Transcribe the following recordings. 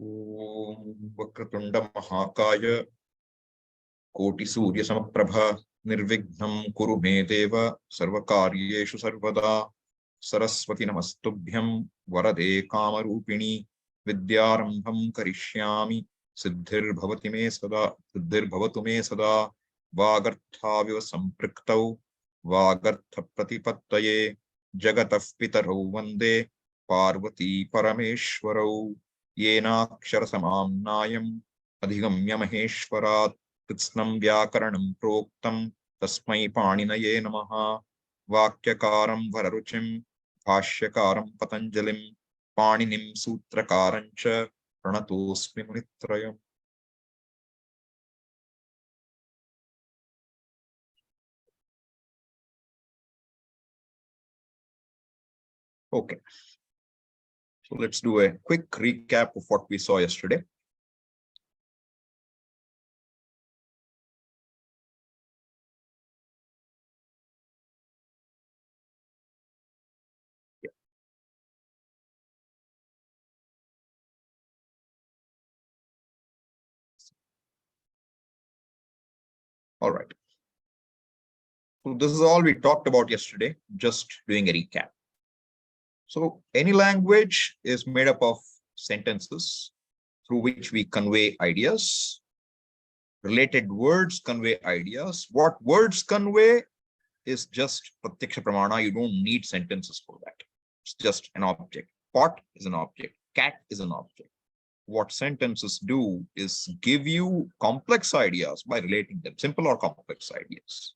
Om Vakratunda Mahakaya Koti Surya Samaprabha Nirvignam Kuru Me Deva Sarvakaryeshu Sarvada Saraswati Namastubhyam Varade Kamarupini Vidyarambham Karishyami Siddhir Bhavati Me Sada Siddhir Bhavatu Me Sada Vagarthaviva Sampriktau Vagartha Pratipattaye Jagatah Pitarau Vande Parvati Parameshwarau Yenaksharasamamnayam adhigamya maheshwarat kritsnam vyakaranam proktam tasmai paninaye namaha vakyakaram vararuchim bhashyakaram patanjalim paninim sutrakarancha pranatosmi munitrayam. Okay. So let's do a quick recap of what we saw yesterday. Yeah. All right. So this is all we talked about yesterday, just doing a recap. So any language is made up of sentences through which we convey ideas. Related words convey ideas. What words convey is just pratyaksha pramana. You don't need sentences for that. It's just an object. Pot is an object. Cat is an object. What sentences do is give you complex ideas by relating them, simple or complex ideas.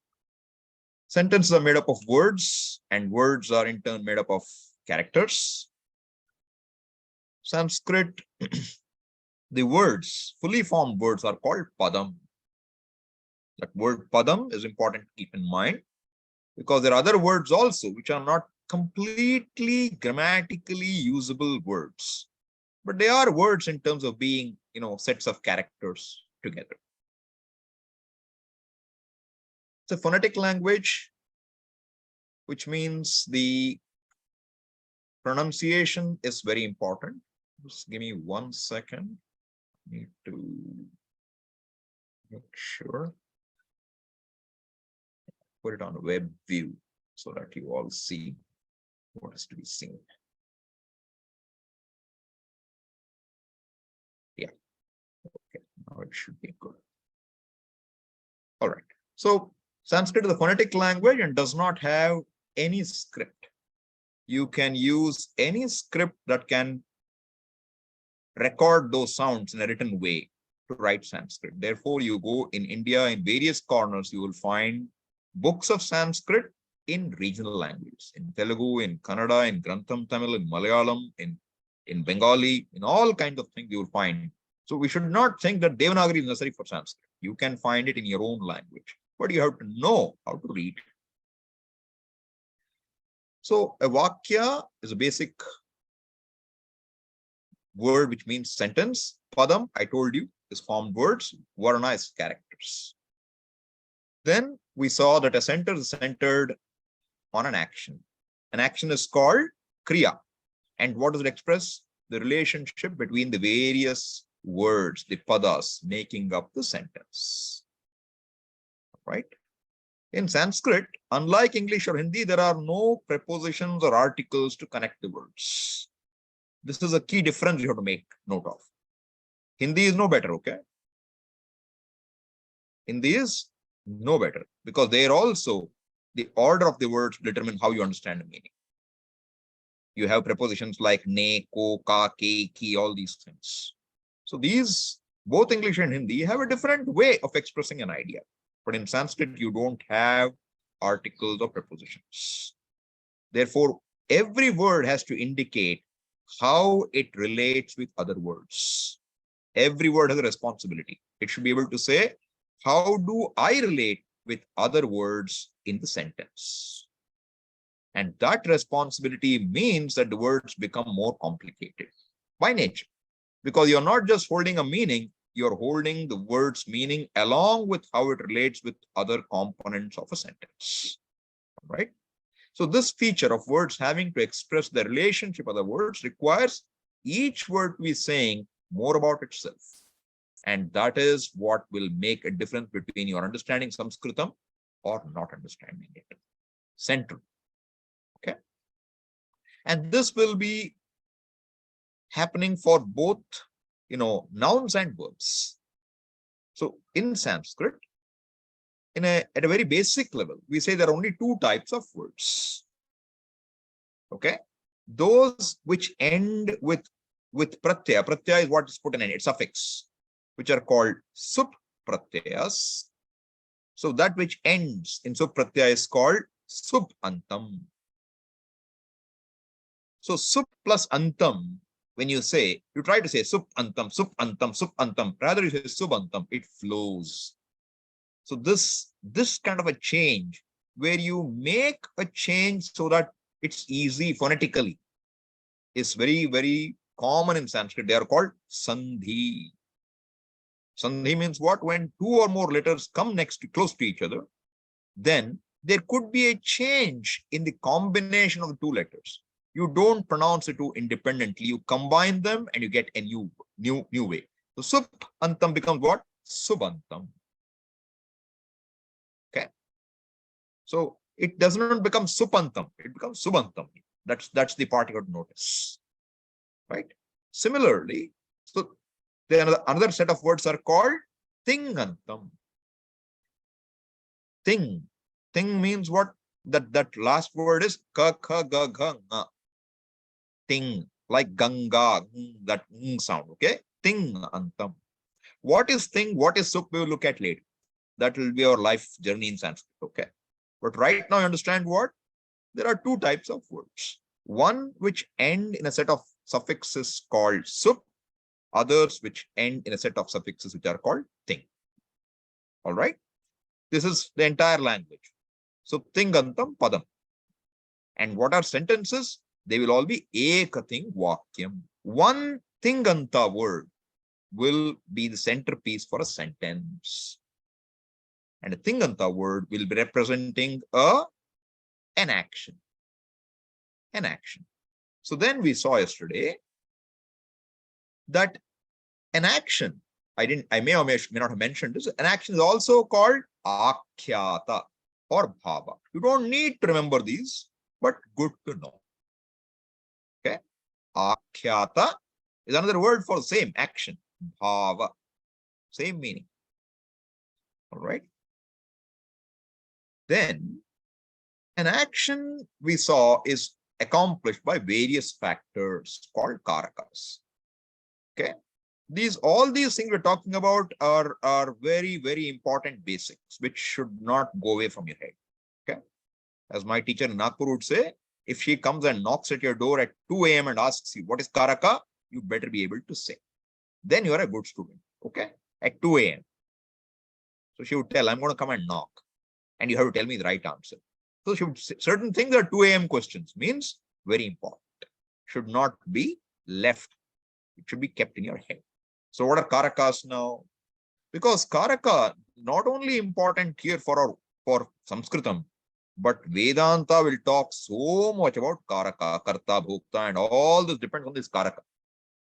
Sentences are made up of words, and words are in turn made up of characters. Sanskrit, the words, fully formed words, are called padam. That word padam is important to keep in mind because there are other words also which are not completely grammatically usable words, but they are words in terms of being, sets of characters together. It's a phonetic language, which means the pronunciation is very important. Just give me 1 second. I need to make sure. Put it on a web view so that you all see what is to be seen. Yeah. Okay. Now it should be good. All right. So Sanskrit is a phonetic language and does not have any script. You can use any script that can record those sounds in a written way to write Sanskrit. Therefore, you go in India, in various corners, you will find books of Sanskrit in regional languages, in Telugu, in Kannada, in Grantham Tamil, in Malayalam, in Bengali, in all kinds of things you will find. So we should not think that Devanagari is necessary for Sanskrit. You can find it in your own language, but you have to know how to read. So a vakya is a basic word which means sentence. Padam, I told you, is formed words. Varna is characters. Then we saw that a sentence is centered on an action. An action is called kriya. And what does it express? The relationship between the various words, the padas, making up the sentence. Right? In Sanskrit, unlike English or Hindi, there are no prepositions or articles to connect the words. This is a key difference you have to make note of. Hindi is no better, okay? Hindi is no better because there also the order of the words determine how you understand the meaning. You have prepositions like ne, ko, ka, ke, ki, all these things. So these, both English and Hindi, have a different way of expressing an idea. But in Sanskrit, you don't have articles or prepositions. Therefore, every word has to indicate how it relates with other words. Every word has a responsibility. It should be able to say, how do I relate with other words in the sentence? And that responsibility means that the words become more complicated by nature, because you're not just holding a meaning, you're holding the word's meaning along with how it relates with other components of a sentence, right? So this feature of words having to express the relationship of the words requires each word to be saying more about itself. And that is what will make a difference between your understanding Sanskritam or not understanding it. Central. Okay. And this will be happening for both, nouns and verbs. So in Sanskrit, at a very basic level, we say there are only two types of words. Okay. Those which end with pratyaya. Pratyaya is what is put in an suffix, which are called sup pratyayas. So that which ends in sup pratyaya is called sub antam. So sup plus antam, when you try to say sup antam, sup antam, sup antam, rather you say sub antam, it flows. So this kind of a change, where you make a change so that it's easy phonetically, is very, very common in Sanskrit. They are called sandhi. Sandhi means what? When two or more letters come close to each other, then there could be a change in the combination of the two letters. You don't pronounce the two independently. You combine them and you get a new way. So sup antam becomes what? Subantam. Okay. So it does not become supantam. It becomes subantam. That's the part you got to notice. Right? Similarly, so then another set of words are called tingantam. Ting means what? That last word is ka, kha, ga, gha, nga. Ting, like ganga, that sound. Okay? Tingantam. What is ting? What is sup? We will look at later. That will be our life journey in Sanskrit. Okay? But right now, you understand what? There are two types of words. One which end in a set of suffixes called sup, others which end in a set of suffixes which are called ting. All right? This is the entire language. So tingantam padam. And what are sentences? They will all be ekating vakyam. One tinganta word will be the centerpiece for a sentence. And a tinganta word will be representing an action. An action. So then we saw yesterday that an action, I may or may not have mentioned this, an action is also called akhyata or bhava. You don't need to remember these, but good to know. Okay. Akhyata is another word for the same action. Bhava. Same meaning. All right. Then an action we saw is accomplished by various factors called karakas. Okay. All these things we're talking about are very, very important basics, which should not go away from your head. Okay. As my teacher in Nagpur would say, if she comes and knocks at your door at 2 a.m. and asks you, what is karaka? You better be able to say. Then you are a good student. Okay. At 2 a.m. So she would tell, I'm going to come and knock. And you have to tell me the right answer. So she would say, certain things are 2 a.m. questions, means very important. Should not be left. It should be kept in your head. So what are karakas now? Because karaka not only important here for Sanskritam, but Vedanta will talk so much about karaka, karta, bhokta, and all this depends on this karaka.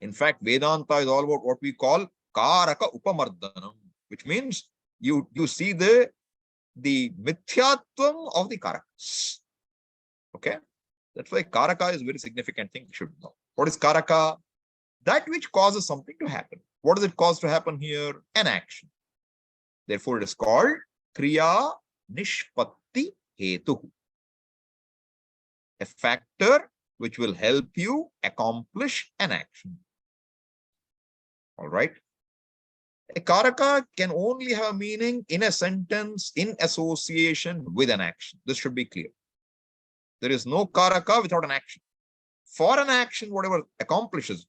In fact, Vedanta is all about what we call karaka upamardhanam, which means you see the mithyatvam of the karakas. Okay? That's why karaka is a very significant thing you should know. What is karaka? That which causes something to happen. What does it cause to happen here? An action. Therefore, it is called kriya nishpatti hetu. A factor which will help you accomplish an action. All right. A karaka can only have meaning in a sentence in association with an action. This should be clear. There is no karaka without an action. For an action, whatever accomplishes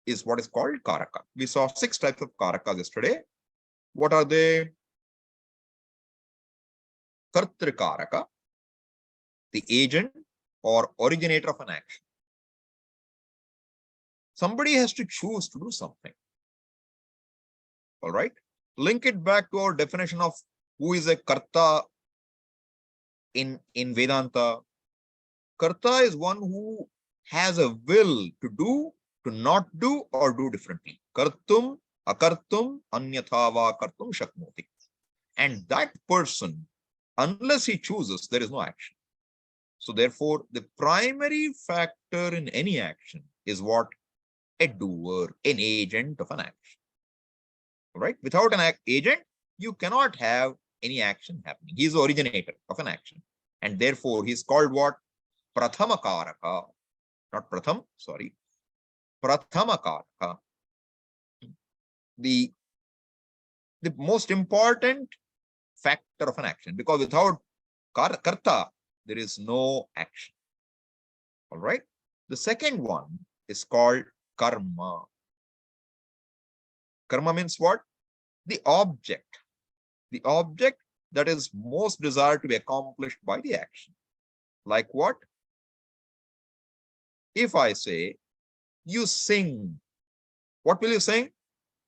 is what is called karaka. We saw 6 types of karakas yesterday. What are they? Kartrikaraka, the agent or originator of an action. Somebody has to choose to do something. All right. Link it back to our definition of who is a karta in Vedanta. Karta is one who has a will to do, to not do, or do differently. kartum, akartum, anyatha va kartum shaknoti. And that person, unless he chooses, there is no action. So therefore, the primary factor in any action is what? A doer, an agent of an action. Right? Without an agent, you cannot have any action happening. He is the originator of an action. And therefore, he is called what? Prathama karaka. Not pratham, sorry. Prathama karaka. The most important factor of an action, because without karta, there is no action. All right. The second one is called karma. Karma means what? The object. The object that is most desired to be accomplished by the action. Like what? If I say, you sing, what will you sing?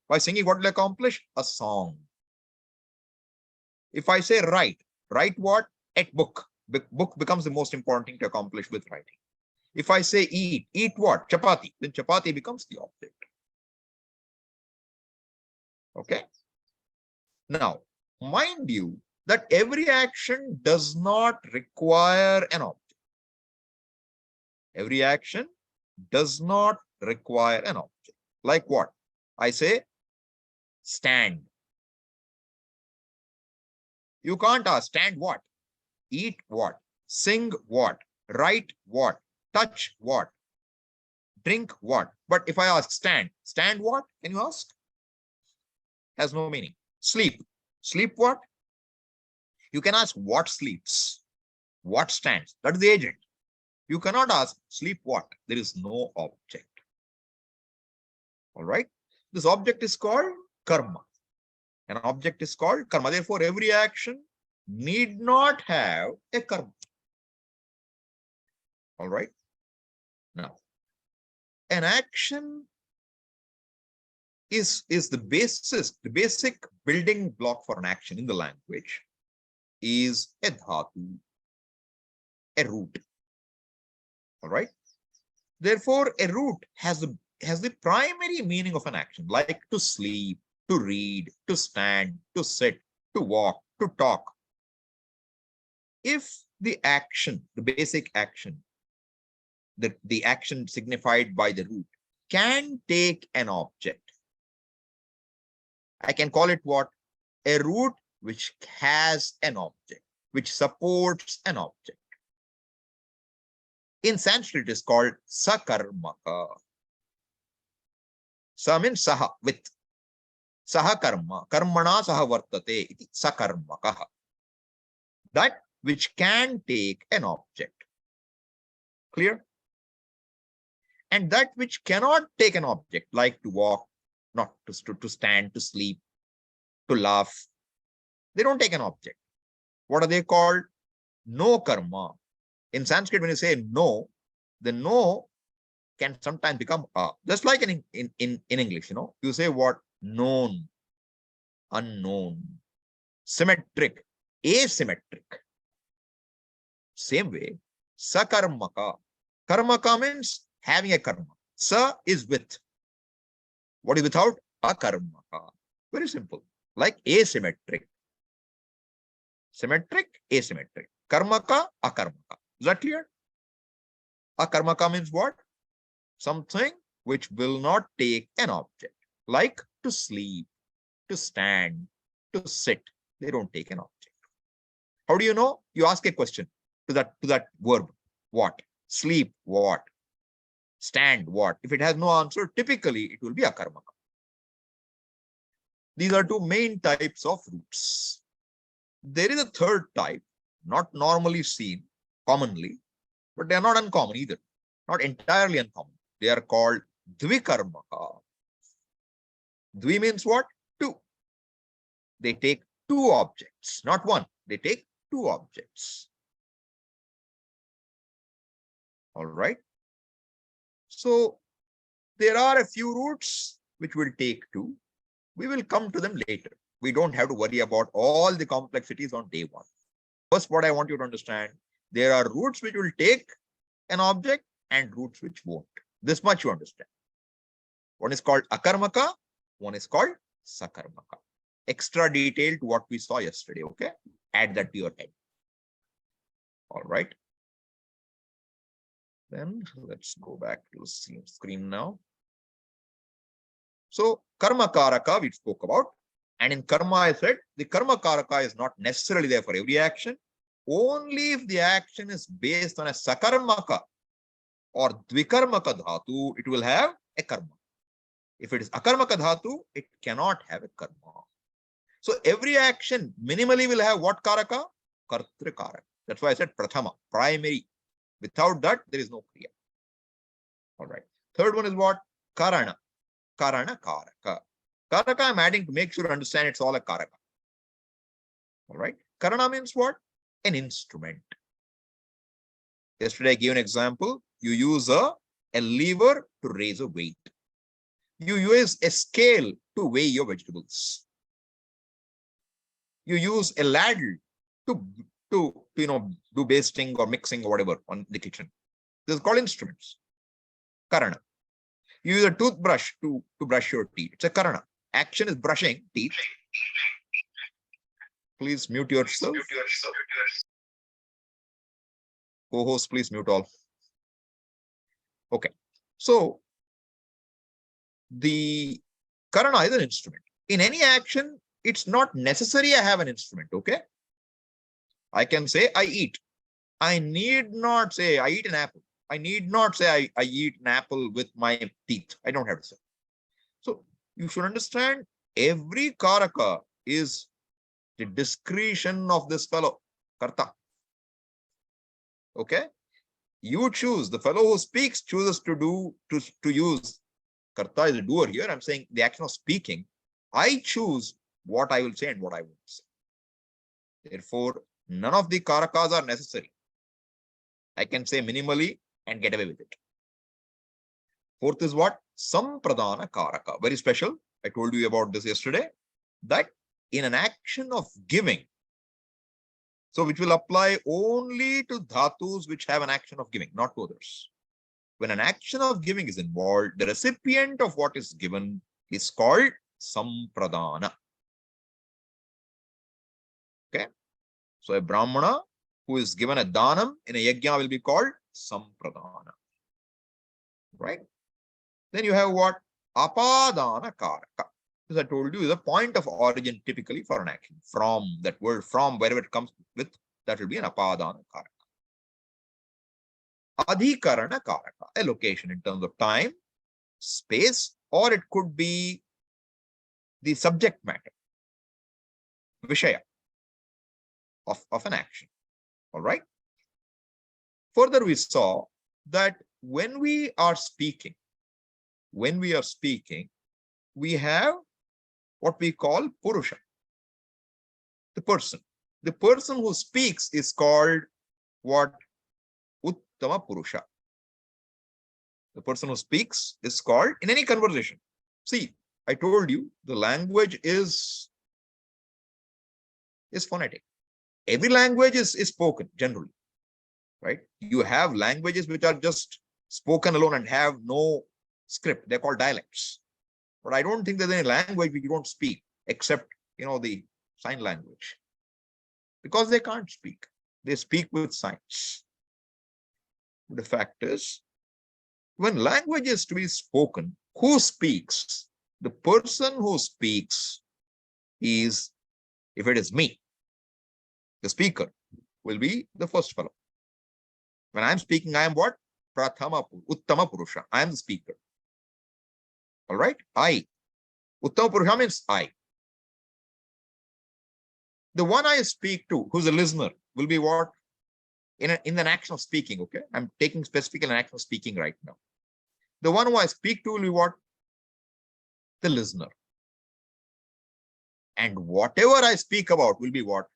By singing, what will accomplish? A song. If I say write, write what? At book. Book becomes the most important thing to accomplish with writing. If I say eat, eat what? Chapati. Then chapati becomes the object. Okay. Now, mind you that every action does not require an object. Every action does not require an object. Like what? I say stand. You can't ask stand what? Eat what? Sing what? Write what? Touch what? Drink what? But if I ask stand, stand what? Can you ask? Has no meaning. Sleep. Sleep what? You can ask what sleeps? What stands? That is the agent. You cannot ask sleep what? There is no object. All right. This object is called karma. An object is called karma. Therefore, every action need not have a karma. All right. Now, an action is the basis, the basic building block for an action in the language is a dhatu, a root. All right. Therefore, a root has the primary meaning of an action, like to sleep, to read, to stand, to sit, to walk, to talk. If the action, the basic action, the action signified by the root can take an object, I can call it what? A root which has an object, which supports an object. In Sanskrit, it is called sakarmaka. Sa means saha, with. Saha karma, karmana saha vartate, iti sakarmaka. That which can take an object. Clear? And that which cannot take an object, like to walk, not to stand, to sleep, to laugh, they don't take an object. What are they called? No karma. In Sanskrit, when you say no, the no can sometimes become a. Just like in English, you know, you say what? Known, unknown, symmetric, asymmetric. Same way, sakarmaka. Karmaka means having a karma. Sa is with. What is without? Akarmaka. Very simple. Like asymmetric. Symmetric, asymmetric. Karmaka, akarmaka. Is that clear? Akarmaka means what? Something which will not take an object. Like to sleep, to stand, to sit. They don't take an object. How do you know? You ask a question to that verb. What? Sleep, what? Stand, what? If it has no answer, typically it will be akarmaka. These are two main types of roots. There is a third type, not normally seen commonly, but they are not uncommon either. Not entirely uncommon. They are called dvikarmaka. Dvi means what? Two. They take two objects, not one. They take two objects. All right. So there are a few roots which will take two. We will come to them later. We don't have to worry about all the complexities on day one. First, what I want you to understand, there are roots which will take an object and roots which won't. This much you understand. One is called akarmaka, one is called sakarmaka. Extra detail to what we saw yesterday, okay? Add that to your head. All right. Then let's go back to the screen now. So karma karaka we spoke about. And in karma, I said the karma karaka is not necessarily there for every action. Only if the action is based on a sakarmaka or dvikarmaka dhatu, it will have a karma. If it is akarmaka dhatu, it cannot have a karma. So every action minimally will have what karaka? Kartra karaka. That's why I said prathama, primary. Without that, there is no kriya. All right. Third one is what? Karana. Karana karaka. Karaka I'm adding to make sure you understand it's all a karaka. All right. Karana means what? An instrument. Yesterday I gave an example. You use a lever to raise a weight. You use a scale to weigh your vegetables. You use a ladle to do basting or mixing or whatever on the kitchen. This is called instruments. Karana. You use a toothbrush to brush your teeth. It's a karana. Action is brushing teeth. Please mute yourself. Co-host, please mute all. Okay. So the karana is an instrument. In any action, it's not necessary I have an instrument, okay? I can say I eat. I need not say I eat an apple. I need not say I eat an apple with my teeth. I don't have to say. So you should understand every karaka is the discretion of this fellow, karta. Okay? You choose, the fellow who speaks chooses to use, karta is a doer here. I'm saying the action of speaking. I choose what I will say and what I won't say. Therefore, none of the karakas are necessary. I can say minimally and get away with it. Fourth is what? Sampradana karaka. Very special. I told you about this yesterday. That in an action of giving, so which will apply only to dhatus which have an action of giving, not to others. When an action of giving is involved, the recipient of what is given is called sampradana. Okay. So a brahmana who is given a dhanam in a yajna will be called sampradana. Right? Then you have what? Apadana karaka. As I told you, is a point of origin typically for an action. From that word, from wherever it comes with, that will be an apadana karaka. Adhikarana karaka, a location in terms of time, space, or it could be the subject matter, vishaya of an action. All right. Further, we saw that when we are speaking, we have what we call Purusha, the person. The person who speaks is called what? Uttama Purusha. The person who speaks is called in any conversation. See, I told you the language is phonetic. Every language is spoken generally, right? You have languages which are just spoken alone and have no script. They're called dialects. But I don't think there's any language which you don't speak except, the sign language. Because they can't speak. They speak with signs. The fact is, when language is to be spoken, who speaks? The person who speaks is, if it is me, the speaker will be the first fellow. When I'm speaking, I am what? Uttama Purusha. I am the speaker. All right? I. Uttama Purusha means I. The one I speak to, who's a listener, will be what? In an action of speaking, okay? I'm taking specific an action of speaking right now. The one who I speak to will be what? The listener. And whatever I speak about will be what?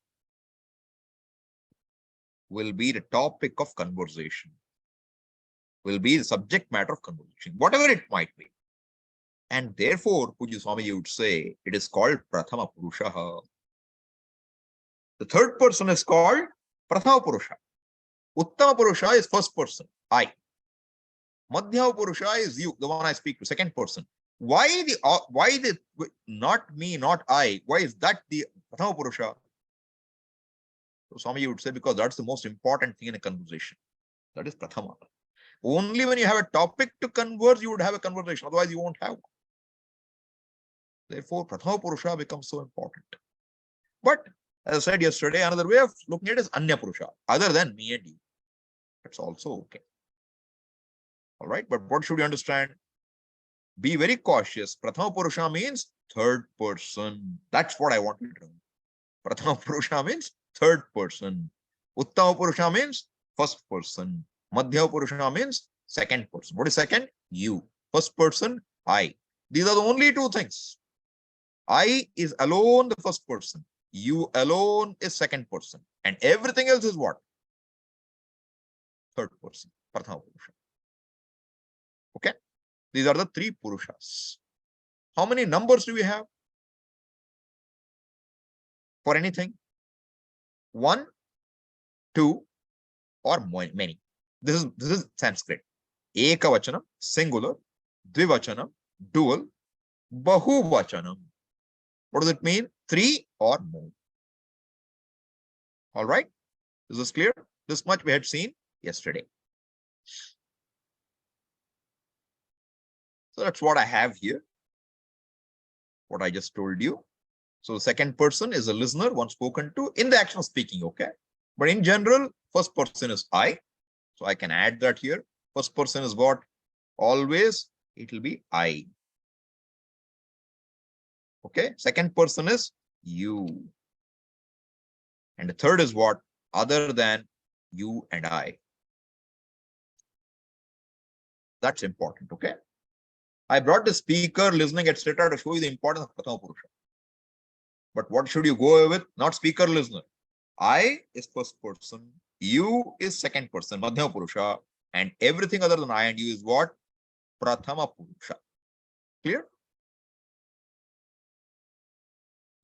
Will be the topic of conversation. Will be the subject matter of conversation, whatever it might be. And therefore, Puja Swami would say, it is called Prathama Purusha. The third person is called Prathama Purusha. Uttama Purusha is first person, I. Madhyama Purusha is you, the one I speak to, second person. why the not me, not I? Why is that the Prathama Purusha? So some of you would say because that's the most important thing in a conversation. That is Prathama. Only when you have a topic to converse, you would have a conversation. Otherwise, you won't have one. Therefore, Prathama Purusha becomes so important. But as I said yesterday, another way of looking at it is Anya Purusha, other than me and you. That's also okay. All right. But what should you understand? Be very cautious. Prathama Purusha means third person. That's what I want you to know. Prathama Purusha means third person. Uttama Purusha means first person. Madhya Purusha means second person. What is second? You. First person, I. These are the only two things. I is alone the first person. You alone is second person. And everything else is what? Third person. Prathama Purusha. Okay? These are the three Purushas. How many numbers do we have? For anything? 1, 2, or many. This is Sanskrit. Ekavachanam, singular. Dvivachanam, dual. Bahuvachanam. What does it mean? 3 or more. All right. Is this clear? This much we had seen yesterday. So that's what I have here. What I just told you. So the second person is a listener, one spoken to in the action of speaking. Okay. But in general, first person is I. So I can add that here. First person is what? Always it will be I. Okay. Second person is you. And the third is what? Other than you and I. That's important. Okay. I brought the speaker, listening, etc. to show you the importance of Prathama Purusha. But what should you go with? Not speaker, listener. I is first person. You is second person, Madhyama Purusha. And everything other than I and you is what? Prathama Purusha. Clear?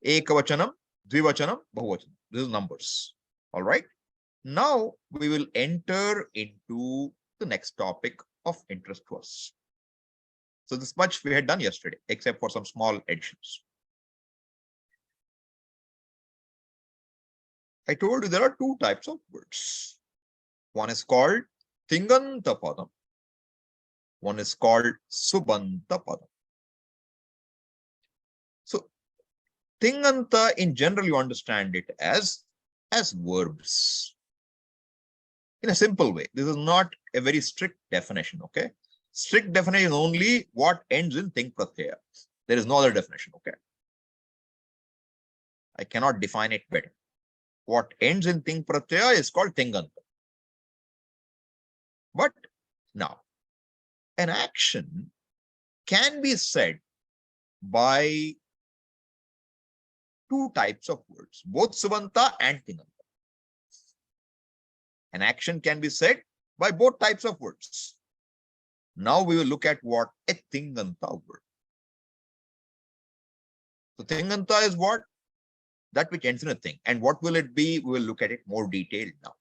Ekavachanam, Dvivachanam, Bahuvachanam. This is numbers. All right. Now we will enter into the next topic of interest to us. So this much we had done yesterday, except for some small additions. I told you there are two types of words. One is called tinganta padam. One is called subanta padam. So tinganta in general, you understand it as verbs. In a simple way. This is not a very strict definition. Okay. Strict definition is only what ends in ting pratyaya. There is no other definition. Okay. I cannot define it better. What ends in ting pratyaya is called tinganta. But now, an action can be said by two types of words, both subanta and tinganta. An action can be said by both types of words. Now we will look at what a tinganta word. So tinganta is what? That which ends in a thing. And what will it be? We will look at it more detailed now.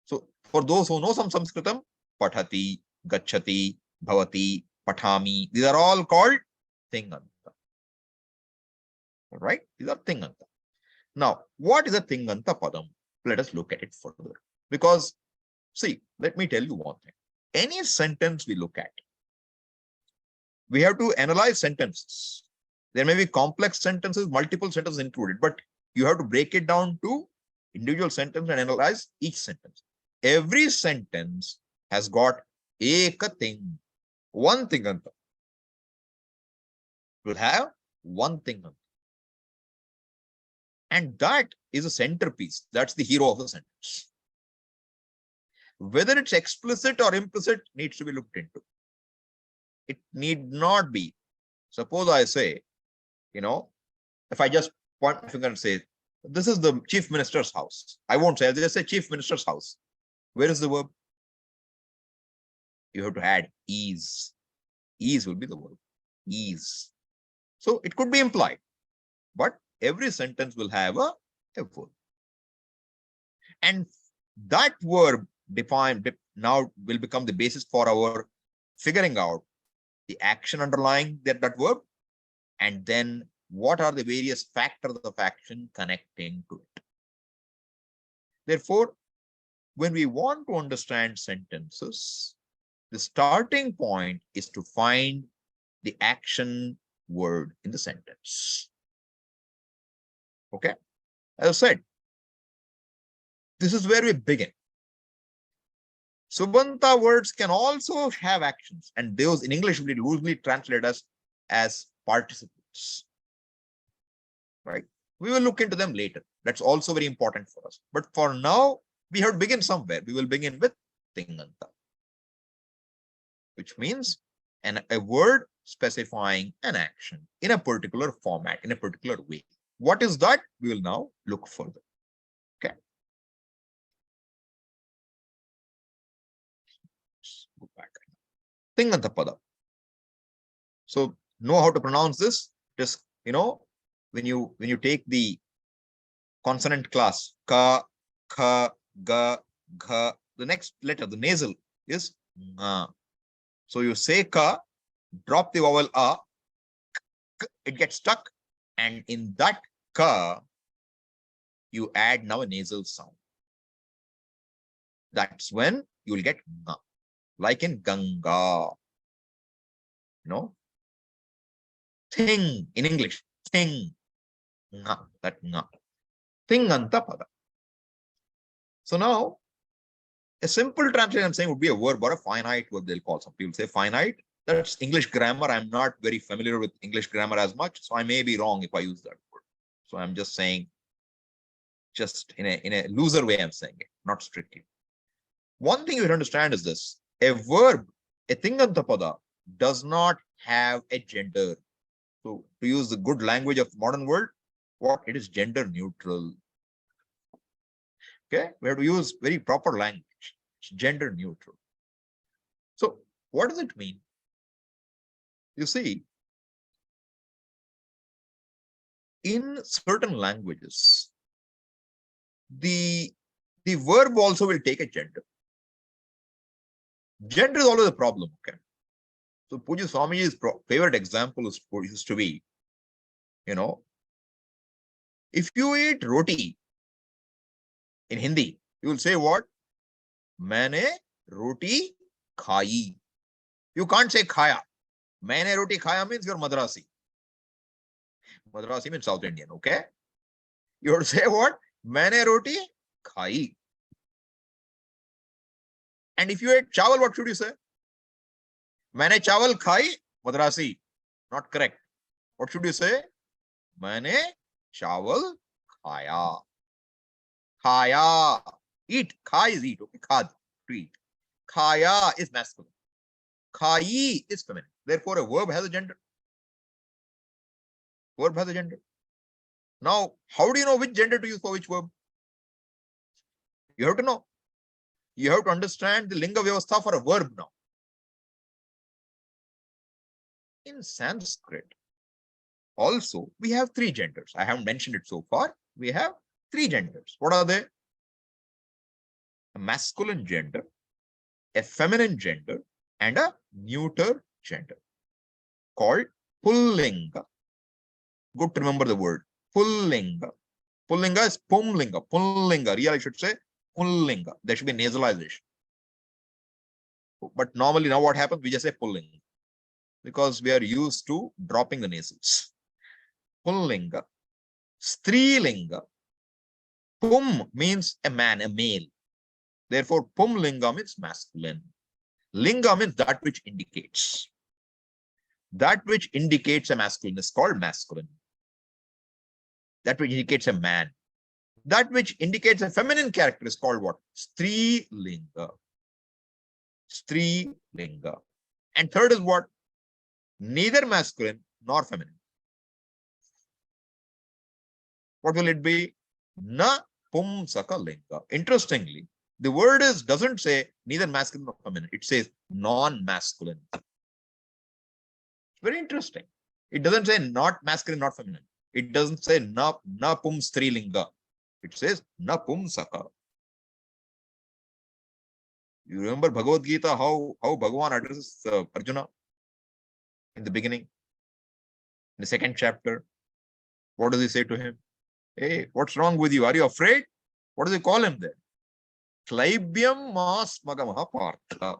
So for those who know some Sanskritam, pathati, gacchati, bhavati, pathami, these are all called tinganta. All right? These are tinganta. Now, what is a tinganta padam? Let us look at it further. Because, see, let me tell you one thing. Any sentence we look at, we have to analyze sentences. There may be complex sentences, multiple sentences included, but you have to break it down to individual sentence and analyze each sentence. Every sentence has got eka thing, one tinganta. Will have one tinganta. And that is a centerpiece. That's the hero of the sentence. Whether it's explicit or implicit needs to be looked into. It need not be. Suppose I say, if I just point my finger and say, this is the chief minister's house. I won't say, I'll just say chief minister's house. Where is the verb? You have to add is. Is will be the verb. Is. So it could be implied, but every sentence will have a verb. And that verb defined now will become the basis for our figuring out the action underlying that verb, and then what are the various factors of action connecting to it. Therefore, when we want to understand sentences, the starting point is to find the action word in the sentence. Okay? As I said, this is where we begin. Subanta words can also have actions, and those in English will be loosely translated as participles. Right? We will look into them later. That's also very important for us. But for now, we have to begin somewhere. We will begin with tinganta, which means a word specifying an action in a particular format, in a particular way. What is that? We will now look further. Okay. Let's go back. Tinganta pada. So know how to pronounce this. Just, when you take the consonant class, ka, kha, ga, gha, the next letter, the nasal, is nga. So you say ka, drop the vowel a, it gets stuck, and in that ka, you add now a nasal sound. That's when you will get nga, like in Ganga. Thing in English, thing, nga, that nga. Tinganta pada. So now, a simple translation I'm saying would be a verb or a finite verb, they'll call. Some people say finite. That's English grammar. I'm not very familiar with English grammar as much, so I may be wrong if I use that word. So I'm just saying, just in a looser way, I'm saying it, not strictly. One thing you have to understand is this: a verb, a tinganta pada, does not have a gender. So to use the good language of modern world, what it is gender neutral. Okay, we have to use very proper language. It's gender neutral. So what does it mean? You see, in certain languages, the verb also will take a gender. Gender is always a problem. Okay. So Puja Swamiji's favorite example used to be, if you eat roti in Hindi, you will say what? Maine roti khai. You can't say khaya. Maine roti khaya means you're Madrasi. Madrasi means South Indian, okay? You have to say what? Maine roti khai. And if you ate chawal, what should you say? Maine chawal khai, Madrasi. Not correct. What should you say? Maine chawal khaya. Khaya. Eat. Khai is eat. Okay. Khad. To eat. Khaya is masculine. Khai is feminine. Therefore, a verb has a gender. Verb has a gender. Now, how do you know which gender to use for which verb? You have to know. You have to understand the linga vyavastha for a verb now. In Sanskrit, also, we have three genders. I haven't mentioned it so far. We have three genders. What are they? A masculine gender, a feminine gender, and a neuter gender called pullinga. Good to remember the word pullinga. Pullinga is pumlinga. Pullinga. Really, I should say pullinga. There should be nasalization. But normally now what happens? We just say pullinga because we are used to dropping the nasals. Pullinga. Strilinga. Pum means a man, a male. Therefore, pumlinga means masculine. Linga means that which indicates. That which indicates a masculine is called masculine. That which indicates a man. That which indicates a feminine character is called what? Strilinga. Strilinga. And third is what? Neither masculine nor feminine. What will it be? Na pumsaka linga. Interestingly, the word doesn't say neither masculine nor feminine. It says non-masculine. Very interesting. It doesn't say not masculine, not feminine. It doesn't say na pum strilinga. It says na pumsaka. You remember Bhagavad Gita, how Bhagavan addresses Arjuna? in the beginning, in the second chapter. What does he say to him? Hey, what's wrong with you? Are you afraid? What does he call him there? Klaibyam mas magamaha partha.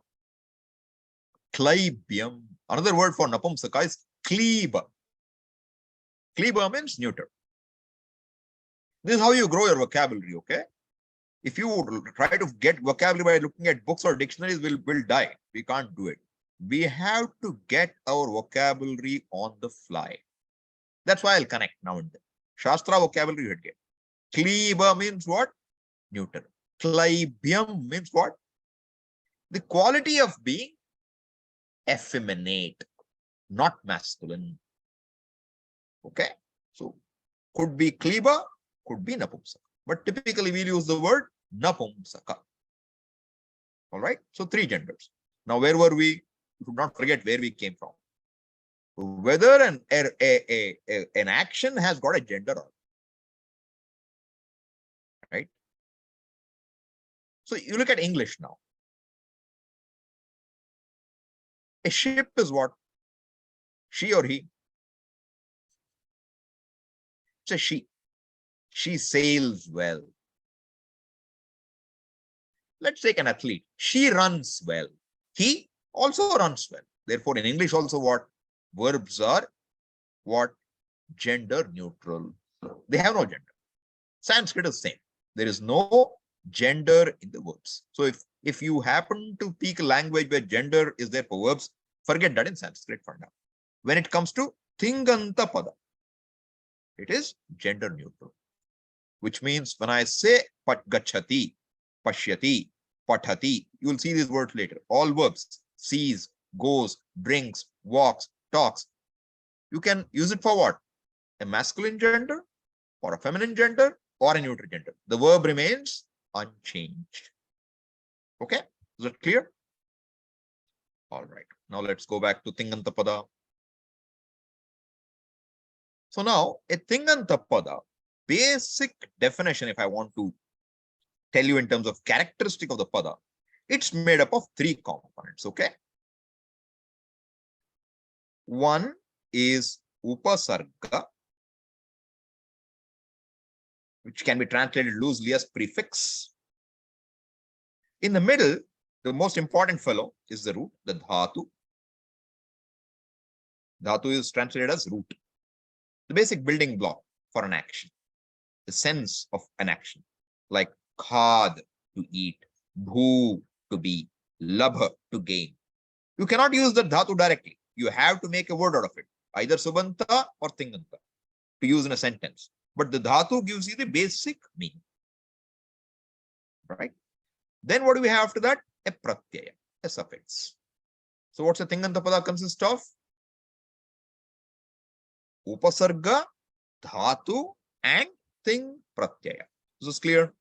Klaibyam. Another word for napumsaka is kleba. Kleba means neuter. This is how you grow your vocabulary, okay? If you try to get vocabulary by looking at books or dictionaries, we'll die. We can't do it. We have to get our vocabulary on the fly. That's why I'll connect now and then. Shastra vocabulary you get. Kleba means what? Neuter. Klaibyam means what? The quality of being effeminate, not masculine. Okay? So, could be kleba, could be napumsaka. But typically we'll use the word napumsaka. All right? So, three genders. Now, where were we? You should not forget where we came from. Whether an action has got a gender or not. Right? So, you look at English now. A ship is what? She or he? It's a she. She sails well. Let's take an athlete. She runs well. He also runs well. Therefore, in English also what? Verbs are what? Gender neutral. They have no gender. Sanskrit is same. There is no gender in the verbs. So if you happen to speak a language where gender is there for verbs, forget that in Sanskrit for now. When it comes to tinganta pada, it is gender neutral. Which means when I say pat gachati, pashyati, pathati, you will see these words later. All verbs, sees, goes, drinks, walks, talks. You can use it for what? A masculine gender, or a feminine gender, or a neuter gender. The verb remains unchanged. Okay? Is that clear? All right. Now let's go back to tinganta pada. So now a tinganta pada, basic definition, if I want to tell you in terms of characteristic of the pada, it's made up of three components. Okay. One is upasarga, which can be translated loosely as prefix. In the middle, the most important fellow is the root, the dhatu. Dhatu is translated as root, the basic building block for an action, the sense of an action, like khad, to eat, bhu, to be, labha, to gain. You cannot use the dhatu directly. You have to make a word out of it, either subanta or tinganta, to use in a sentence. But the dhatu gives you the basic meaning. Right? Then what do we have after that? A pratyaya, a suffix. So what's the tinganta pada consist of? Upasarga, dhatu, and ting pratyaya. This is clear.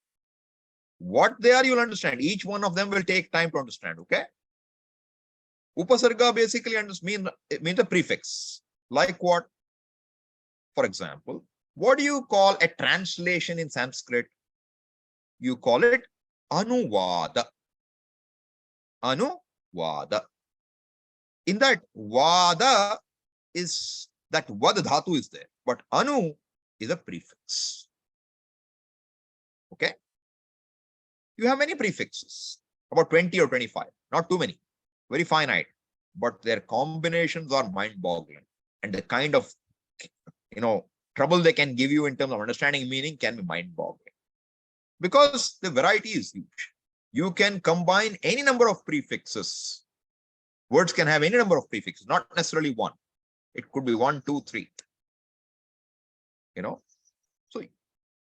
What they are, you'll understand. Each one of them will take time to understand. Okay. Upasarga basically means a prefix. Like what? For example, what do you call a translation in Sanskrit? You call it anuvada. Anuvada. In that, vada is that vad dhatu is there, but anu is a prefix. Okay. You have many prefixes, about 20 or 25, not too many, very finite, but their combinations are mind-boggling, and the kind of trouble they can give you in terms of understanding meaning can be mind-boggling, because the variety is huge. You can combine any number of prefixes. Words can have any number of prefixes, not necessarily one. It could be 1, 2, 3. So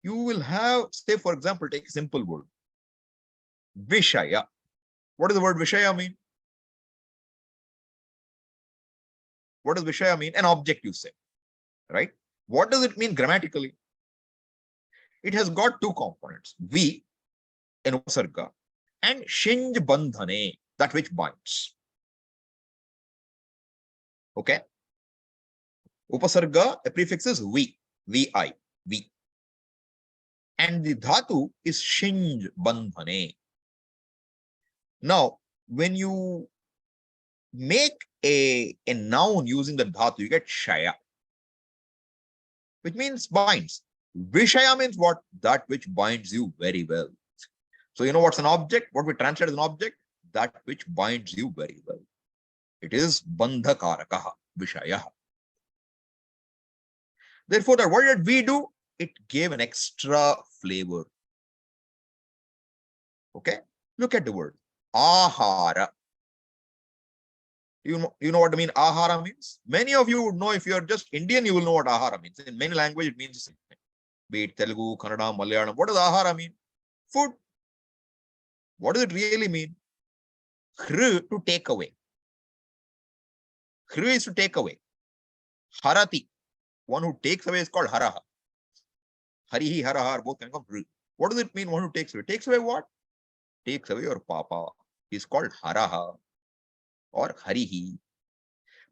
you will have, say, for example, take a simple word. Vishaya. What does the word Vishaya mean? What does Vishaya mean? An object, you say. Right? What does it mean grammatically? It has got two components. V, an upasarga, and shinj bandhane, that which binds. Okay? Upasarga, a prefix is V, V-I, V. And the dhatu is shinj bandhane. Now, when you make a noun using the dhatu, you get shaya, which means binds. Vishaya means what? That which binds you very well. So you know what's an object? What we translate as an object? That which binds you very well. It is bandha karakaha, vishaya. Therefore, that what did we do? It gave an extra flavor. Okay? Look at the word. Ahara. You know what I mean? Ahara means? Many of you would know, if you're just Indian, you will know what ahara means. In many languages, it means the same thing. Be it Telugu, Kannada, Malayalam. What does ahara mean? Food. What does it really mean? Hru, to take away. Hru is to take away. Harati, one who takes away, is called haraha. Harihi, haraha, both can come hru. What does it mean, one who takes away? Takes away what? Takes away your papa. He's called haraha or harihi.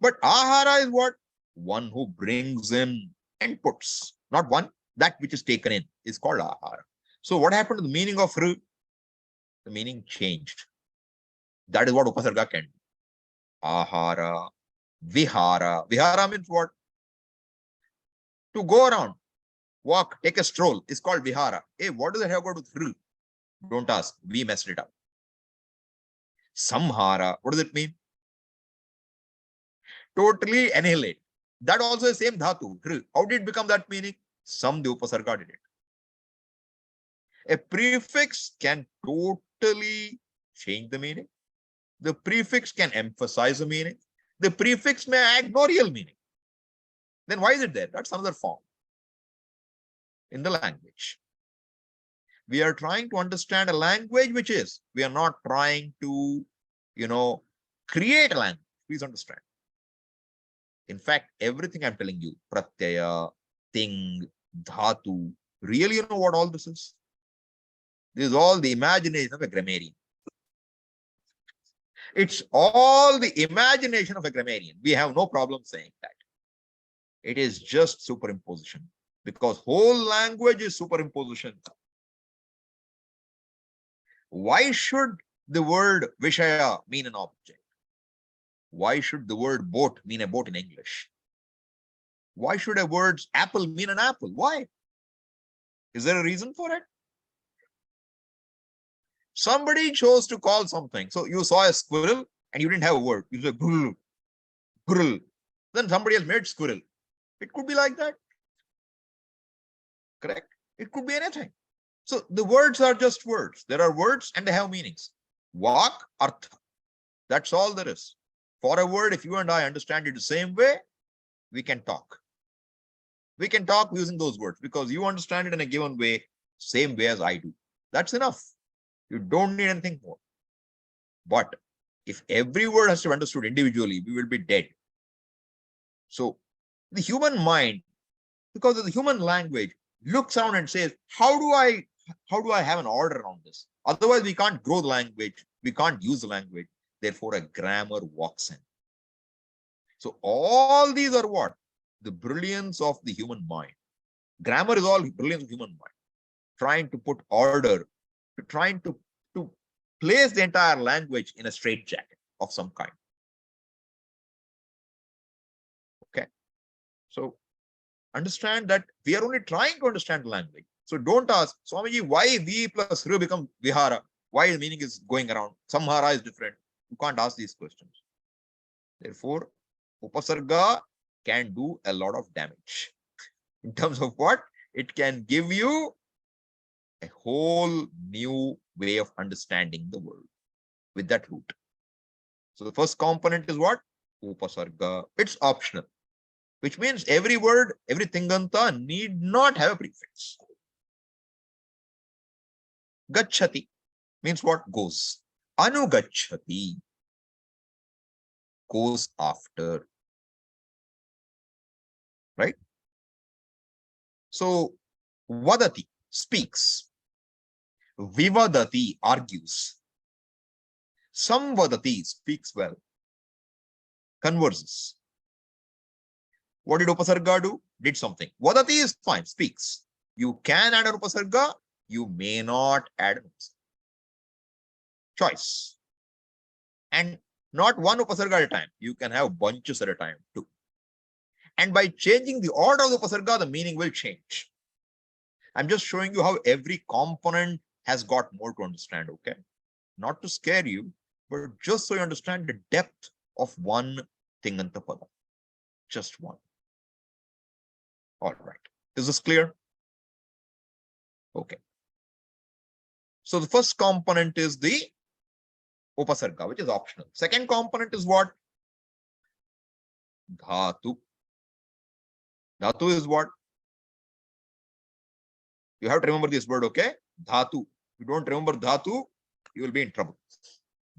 But ahara is what? One who brings in and puts. Not one, that which is taken in is called ahara. So what happened to the meaning of hru? The meaning changed. That is what upasarga can do. Ahara, vihara. Vihara means what? To go around, walk, take a stroll is called vihara. Hey, what does that have to do with hru? Don't ask. We messed it up. Samhara. What does it mean? Totally annihilate. That also is same dhatu. Hru. How did it become that meaning? Some the upasarga did it. A prefix can totally change the meaning. The prefix can emphasize the meaning. The prefix may add no real meaning. Then why is it there? That's another form in the language. We are trying to understand a language which is, we are not trying to, create a language. Please understand. In fact, everything I'm telling you, pratyaya, ting, dhatu, really, you know what all this is? This is all the imagination of a grammarian. It's all the imagination of a grammarian. We have no problem saying that. It is just superimposition, because whole language is superimposition. Why should the word vishaya mean an object? Why should the word boat mean a boat in English? Why should a word apple mean an apple? Why? Is there a reason for it? Somebody chose to call something. So you saw a squirrel and you didn't have a word. You said squirrel, squirrel. Then somebody else made squirrel. It could be like that. Correct? It could be anything. So the words are just words. There are words and they have meanings. Vak, artha. That's all there is. For a word, if you and I understand it the same way, we can talk. We can talk using those words because you understand it in a given way, same way as I do. That's enough. You don't need anything more. But if every word has to be understood individually, we will be dead. So the human mind, because of the human language, looks around and says, how do I have an order around this? Otherwise, we can't grow the language. We can't use the language. Therefore, a grammar walks in. So all these are what? The brilliance of the human mind. Grammar is all brilliance of human mind. Trying to put order, trying to place the entire language in a straitjacket of some kind. Okay. So understand that we are only trying to understand the language. So don't ask, Swamiji, why V plus Hru become Vihara? Why the meaning is going around? Samhara is different. You can't ask these questions. Therefore, upasarga can do a lot of damage. In terms of what? It can give you a whole new way of understanding the world with that root. So the first component is what? Upasarga. It's optional, which means every word, every tinganta need not have a prefix. Gachati means what? Goes. Anugachati goes after. Right? So vadati speaks. Vivadati argues. Samvadati speaks well. Converses. What did upasarga do? Did something. Vadati is fine, speaks. You can add an upasarga, you may not add an upasarga. Choice. And Not one upasarga at a time. You can have bunches at a time too. And by changing the order of the upasarga, the meaning will change. I'm just showing you how every component has got more to understand, okay? Not to scare you, but just so you understand the depth of one tinganta pada. Just one. All right. Is this clear? Okay. So the first component is the upasarga, which is optional. Second component is what? Dhatu. Dhatu is what? You have to remember this word, okay? Dhatu. If you don't remember dhatu, you will be in trouble.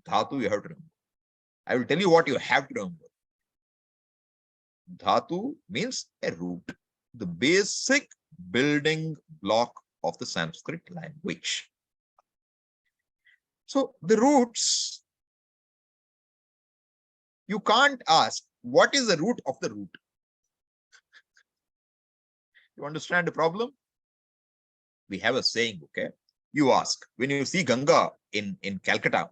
Dhatu, you have to remember. I will tell you what you have to remember. Dhatu means a root, the basic building block of the Sanskrit language. So the roots, you can't ask, what is the root of the root? You understand the problem? We have a saying, okay? You ask, when you see Ganga in Calcutta,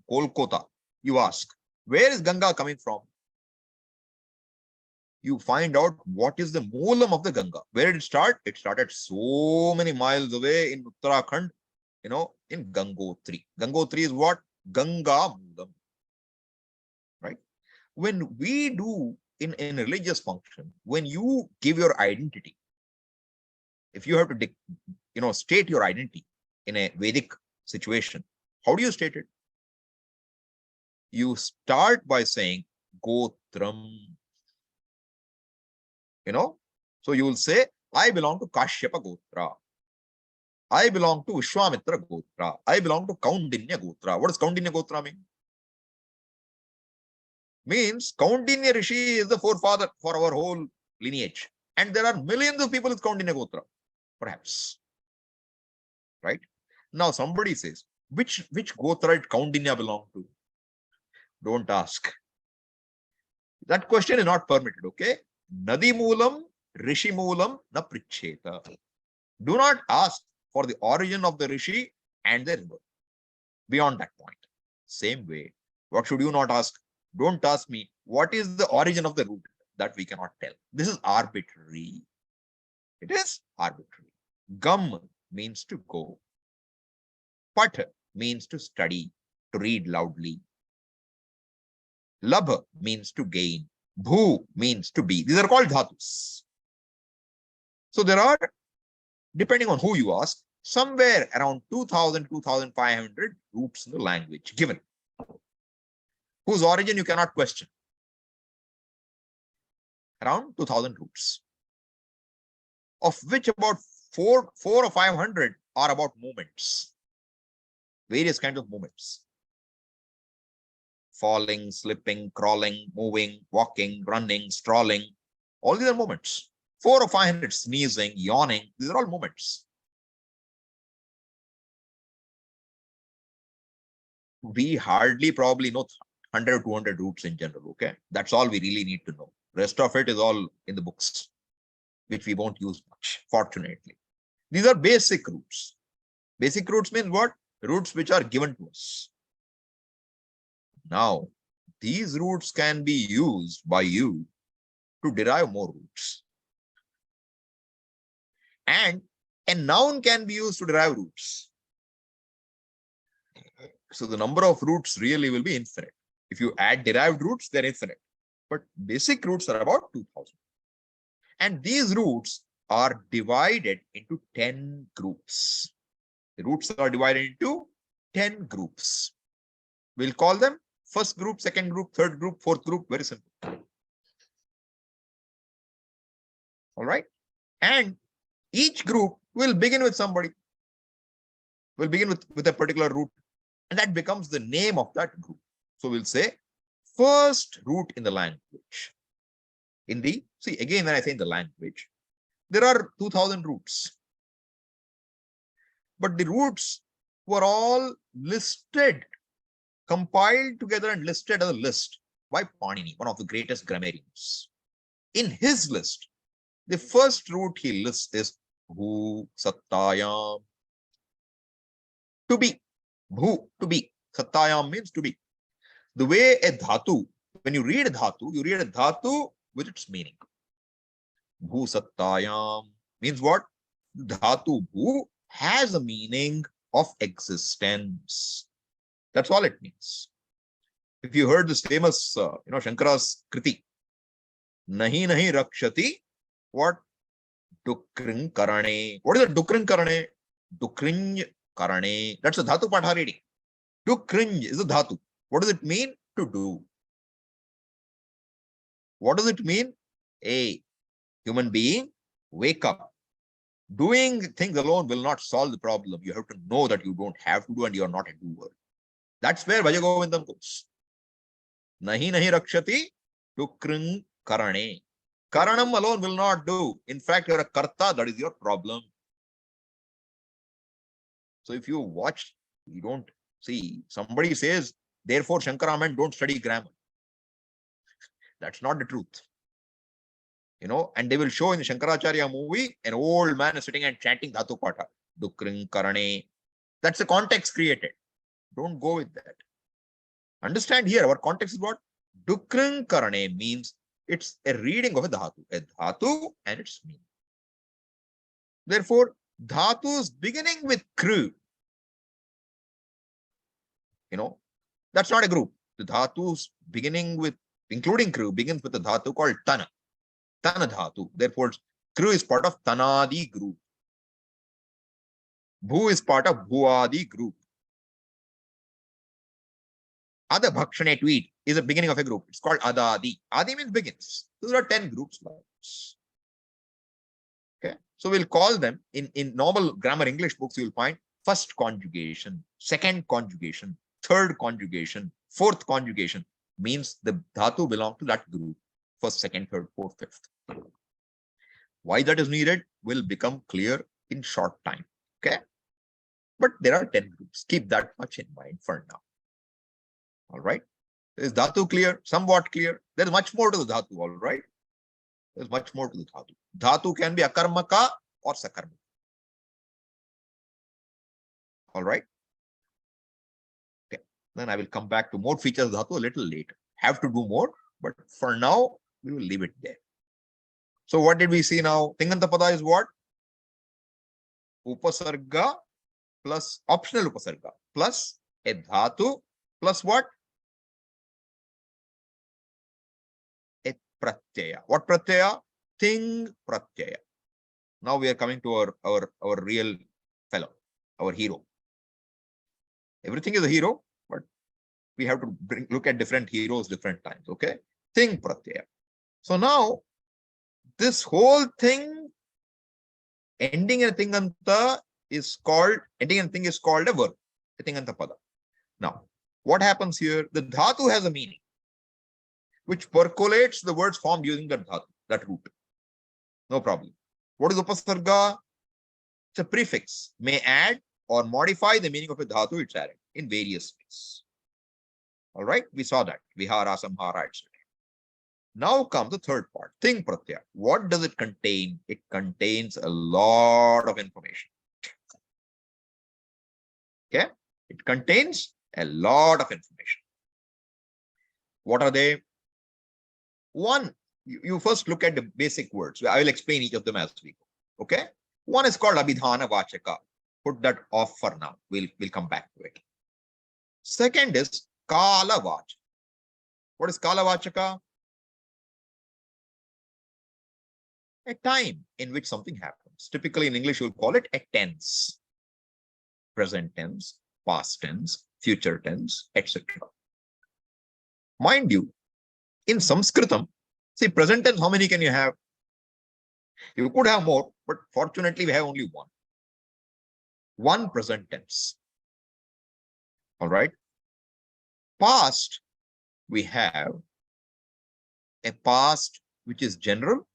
Kolkata, you ask, where is Ganga coming from? You find out what is the moolam of the Ganga. Where did it start? It started so many miles away in Uttarakhand, in Gangotri. Gangotri is what? Ganga moolam. Right? When we do in religious function, when you give your identity, if you have to state your identity in a Vedic situation, how do you state it? You start by saying Gotram. So you will say, I belong to Kashyapa Gotra. I belong to Vishwamitra Gotra. I belong to Kaundinya Gotra. What does Kaundinya Gotra mean? Means Kaundinya Rishi is the forefather for our whole lineage. And there are millions of people with Kaundinya Gotra, perhaps. Right? Now somebody says, which Gotra did Kaundinya belong to? Don't ask. That question is not permitted, okay? Nadi Moolam, Rishi Moolam, na Pricheta. Do not ask for the origin of the Rishi and the river. Beyond that point. Same way. What should you not ask? Don't ask me, what is the origin of the root? That we cannot tell. This is arbitrary. It is arbitrary. Gam means to go. Pat means to study, to read loudly. Labh means to gain. Bhu means to be. These are called dhatus. So there are, depending on who you ask, somewhere around 2,000, 2,500 roots in the language given, whose origin you cannot question. Around 2,000 roots, of which about 4 or 500 are about movements, various kinds of movements. Falling, slipping, crawling, moving, walking, running, strolling. All these are movements. 4 or 500 sneezing, yawning. These are all movements. We hardly probably know 100 or 200 roots in general, okay? That's all we really need to know. Rest of it is all in the books, which we won't use much, fortunately. These are basic roots. Basic roots means what? Roots which are given to us. Now, these roots can be used by you to derive more roots. And a noun can be used to derive roots. So the number of roots really will be infinite. If you add derived roots, they're infinite. But basic roots are about 2,000. And these roots are divided into 10 groups. The roots are divided into 10 groups. We'll call them first group, second group, third group, fourth group. Very simple. All right. And each group will begin with somebody. Will begin with a particular root. And that becomes the name of that group. So we'll say first root in the language. See, again, when I say in the language, there are 2,000 roots. But the roots were all listed, compiled together and listed as a list by Panini, one of the greatest grammarians. In his list, the first root he lists is Bhu Sattayam. To be. Bhu, to be. Sattayam means to be. The way a dhatu, when you read a dhatu with its meaning. Bhu sattayam means what? Dhatu bhu has a meaning of existence. That's all it means. If you heard this famous, Shankara's Kriti, nahi nahi rakshati, what? Dukring karane. What is a dukring karane? Dukring karane. That's a dhatu patha reading. Dukring is a dhatu. What does it mean? To do. What does it mean? A human being, wake up. Doing things alone will not solve the problem. You have to know that you don't have to do and you are not a doer. That's where Vajagovindam goes. Nahi nahi rakshati, dukring karane. Karanam alone will not do. In fact, you're a karta, that is your problem. So if you watch, you don't see, somebody says, therefore Shankara meant don't study grammar. That's not the truth. And they will show in the Shankaracharya movie, an old man is sitting and chanting dhatu pata. Dukring karane. That's the context created. Don't go with that. Understand here, our context is what? Dukring karane means it's a reading of a dhatu and its meaning. Therefore, dhatus beginning with kru, that's not a group. The dhatus beginning with, including kru, begins with a dhatu called tana. Tana dhatu. Therefore, kru is part of tanadi group. Bhu is part of bhuadi group. Ada bhakshane to eat is the beginning of a group. It's called adadi. Adi means begins. So there are 10 groups. Okay. So we'll call them in normal grammar English books, you'll find first conjugation, second conjugation, third conjugation, fourth conjugation. Means the dhatu belong to that group. First, second, third, fourth, fifth. Why that is needed will become clear in short time. Okay. But there are 10 groups. Keep that much in mind for now. All right. Is dhatu clear? Somewhat clear. There's much more to the dhatu. All right. There's much more to the dhatu. Dhatu can be akarmaka or sakarmaka. All right. Okay. Then I will come back to more features of dhatu a little later. Have to do more, but for now, we will leave it there. So what did we see now? Tinganta pada is what? Upasarga plus optional upasarga plus a dhatu plus what? A pratyaya. What pratyaya? Ting pratyaya. Now we are coming to our real fellow, our hero. Everything is a hero, but we have to look at different heroes different times. Okay? Ting pratyaya. So now this whole thing ending in a tinganta is called, ending in a thing is called a verb, a tinganta pada. Now, what happens here? The dhatu has a meaning which percolates the words formed using that dhatu, that root. No problem. What is upasarga? It's a prefix, may add or modify the meaning of a dhatu it's added in various ways. All right, we saw that. Vihara, samhara, etc. Now comes the third part, ting pratyaya. What does it contain? It contains a lot of information. Okay? It contains a lot of information. What are they? One, you first look at the basic words. I will explain each of them as we go. Okay? One is called abhidhana vachaka. Put that off for now. We'll come back to it. Second is kala vachaka. What is kala vachaka? A time in which something happens. Typically in English, you'll call it a tense. Present tense, past tense, future tense, etc. Mind you, in Sanskritam, see, present tense, how many can you have? You could have more, but fortunately we have only one. One present tense. All right. Past, we have a past which is general,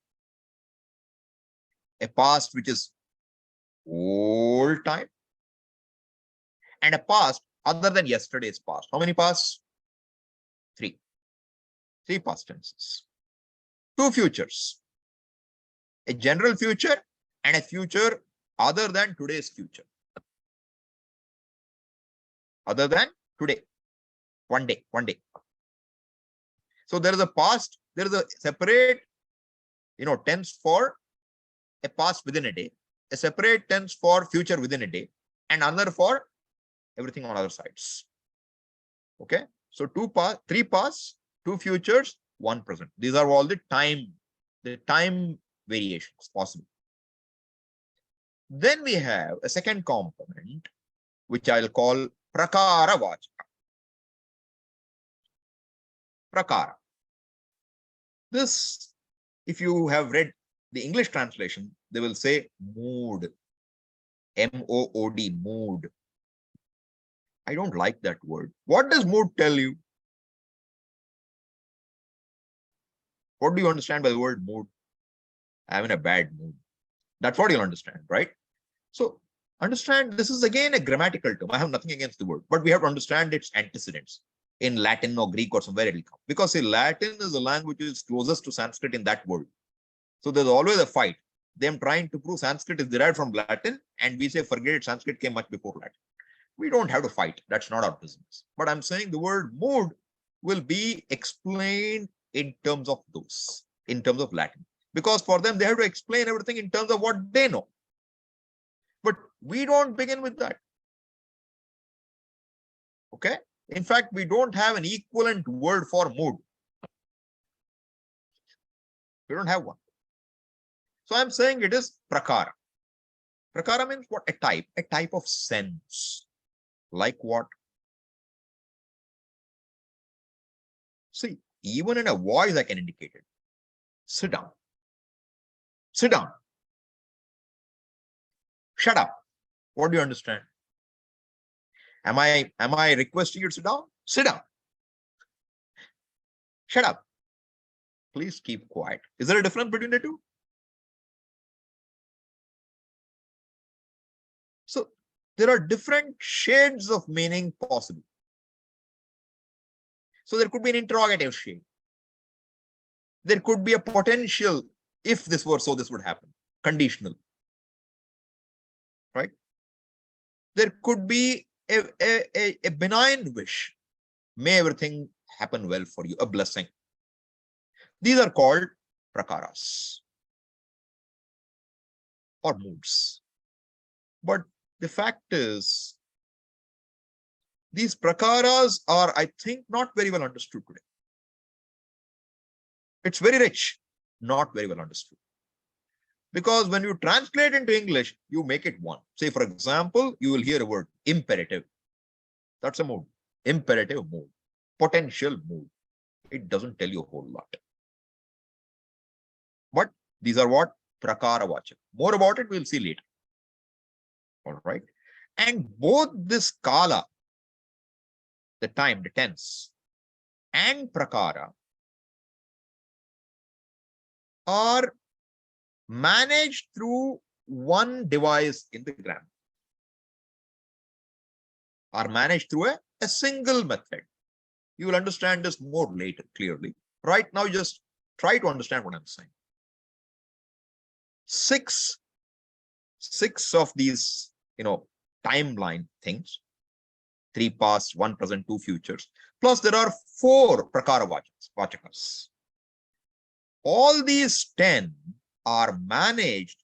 a past which is old time, and a past other than yesterday's past. How many pasts? Three. Three past tenses. Two futures. A general future and a future other than today's future. Other than today. One day. So there is a past, there is a separate, tense for a past within a day, a separate tense for future within a day, and another for everything on other sides. Okay. So three past, two futures, one present. These are all the time variations possible. Then we have a second component, which I'll call prakara vachaka. Prakara. This, if you have read the English translation, they will say mood. M-O-O-D, mood. I don't like that word. What does mood tell you? What do you understand by the word mood? I'm in a bad mood. That's what you'll understand, right? So understand, this is again a grammatical term. I have nothing against the word, but we have to understand its antecedents. In Latin or Greek or somewhere it will come. Because see, Latin is the language which is closest to Sanskrit in that world. So there's always a fight. Them trying to prove Sanskrit is derived from Latin, and we say, forget it, Sanskrit came much before Latin. We don't have to fight. That's not our business. But I'm saying the word mood will be explained in terms of those, in terms of Latin. Because for them, they have to explain everything in terms of what they know. But we don't begin with that. Okay? In fact, we don't have an equivalent word for mood. We don't have one. So I'm saying it is prakara. Prakara means what? A type of sense. Like what? See, even in a voice, I can indicate it. Sit down. Sit down. Shut up. What do you understand? Am I requesting you to sit down? Sit down. Shut up. Please keep quiet. Is there a difference between the two? So there are different shades of meaning possible. So there could be an interrogative shade. There could be a potential, if this were so, this would happen. Conditional. Right? There could be a benign wish. May everything happen well for you, a blessing. These are called prakaras or moods. But the fact is, these prakaras are, I think, not very well understood today. It's very rich, not very well understood. Because when you translate into English, you make it one. Say, for example, you will hear a word, imperative. That's a mood. Imperative mood. Potential mood. It doesn't tell you a whole lot. But these are what? Prakara vachaka. More about it, we'll see later. All right. And both this kala, the time, the tense, and prakara are managed through one device in the grammar. Are managed through a single method. You will understand this more later, clearly. Right now, just try to understand what I'm saying. Six of these, timeline things. 3 past, 1 present, 2 futures. Plus, there are 4 prakara vachakas. All these 10 are managed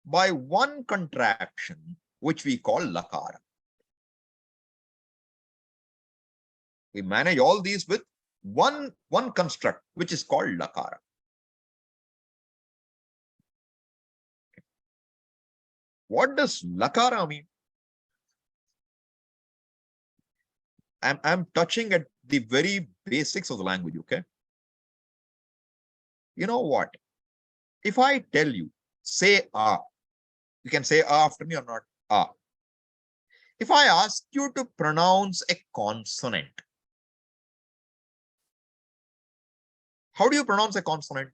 by one contraction, which we call lakara. We manage all these with one construct, which is called lakara. What does lakara mean? I'm touching at the very basics of the language, okay? You know what? If I tell you, say ah, you can say ah after me or not? Ah. If I ask you to pronounce a consonant, how do you pronounce a consonant?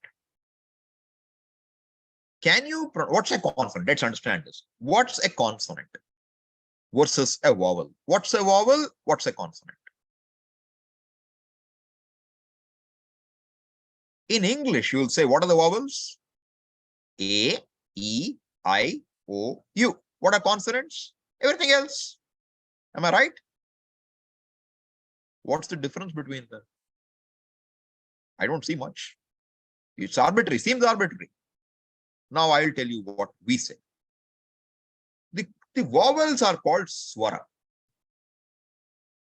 Can you, what's a consonant? Let's understand this. What's a consonant versus a vowel? What's a vowel? What's a consonant? In English, you will say, what are the vowels? A, E, I, O, U. What are consonants? Everything else. Am I right? What's the difference between them? I don't see much. It's arbitrary, seems arbitrary. Now I'll tell you what we say. The vowels are called swara.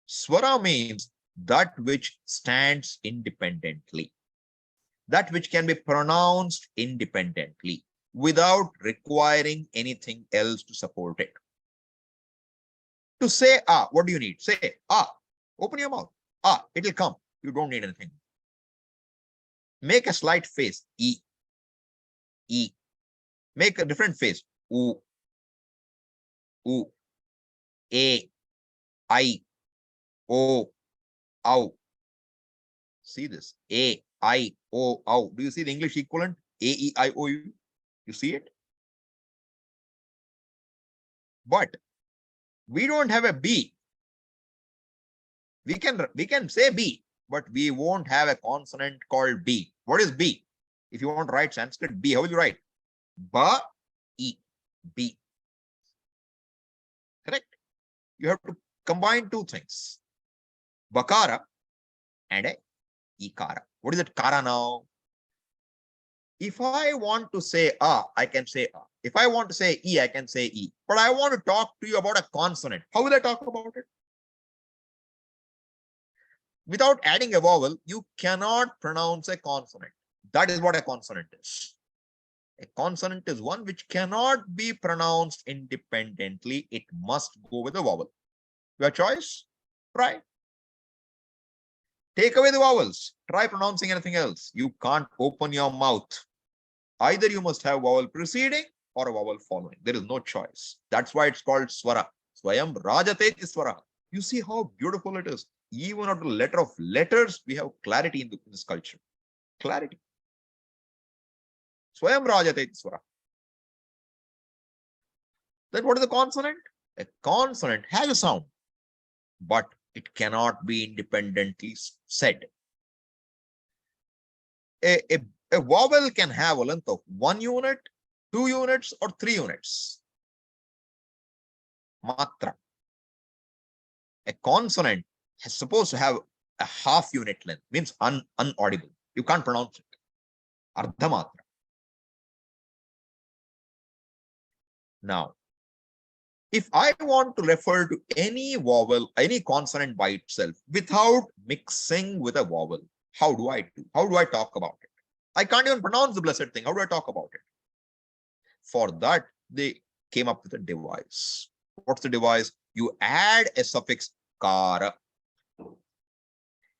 Swara means that which stands independently, that which can be pronounced independently without requiring anything else to support it. To say ah, what do you need? Say ah, open your mouth. Ah, it will come. You don't need anything. Make a slight face. E. E. Make a different face. U. U. A. I. O. Ow. See this. A. I. O. Ow. Do you see the English equivalent? A. E. I. O. U. You see it? But we don't have a B. We can say B, but we won't have a consonant called B. What is B? If you want to write Sanskrit B, how will you write? Ba, E, B. Correct? You have to combine two things. Vakara and a ikara. What is it? Kara now. If I want to say A, I can say A. If I want to say E, I can say E. But I want to talk to you about a consonant. How will I talk about it? Without adding a vowel, you cannot pronounce a consonant. That is what a consonant is. A consonant is one which cannot be pronounced independently. It must go with a vowel. Your choice? Try. Take away the vowels. Try pronouncing anything else. You can't open your mouth. Either you must have vowel preceding or a vowel following. There is no choice. That's why it's called swara. Swayam rajate swara. You see how beautiful it is. Even at the letter of letters, we have clarity in this culture. Clarity. Swayam rajate swara. Then what is a consonant? A consonant has a sound, but it cannot be independently said. A vowel can have a length of 1 unit, 2 units, or 3 units. Matra. A consonant is supposed to have a half unit length, means unaudible. You can't pronounce it. Ardha matra. Now, if I want to refer to any vowel, any consonant by itself without mixing with a vowel, how do I do? How do I talk about it? I can't even pronounce the blessed thing. How do I talk about it? For that, they came up with a device. What's the device? You add a suffix kara.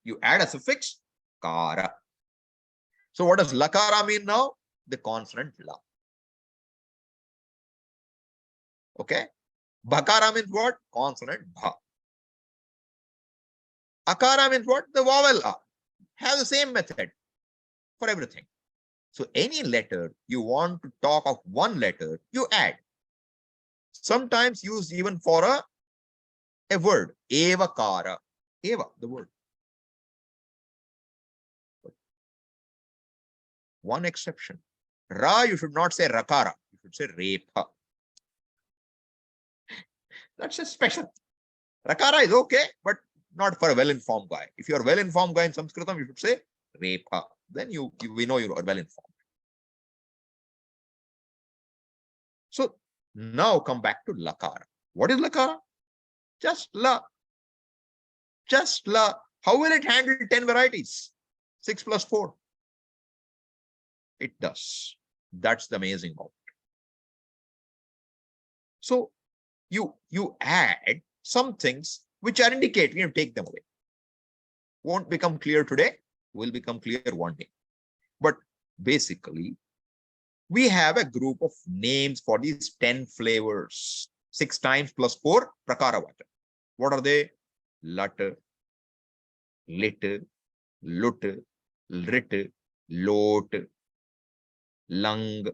You add a suffix kara. So what does lakara mean now? The consonant la. Okay. Bhakara means what? Consonant bha. Akara means what? The vowel a. Have the same method for everything. So any letter you want to talk of one letter, you add. Sometimes used even for a word. Eva kara. Eva, the word. One exception. Ra, you should not say rakara. You should say repa. That's a special. Rakara is okay, but not for a well-informed guy. If you are a well-informed guy in Sanskritam, you should say repa. Then we know you are well-informed. So now come back to lakara. What is lakara? Just la. Just la. How will it handle 10 varieties? 6 plus 4. It does. That's the amazing of it. So you add some things which are indicated, you take them away. Won't become clear today, will become clear one day. But basically, we have a group of names for these 10 flavors. 6 times plus 4, prakaravata. What are they? Lat, lit, lut, rit, lot, lung,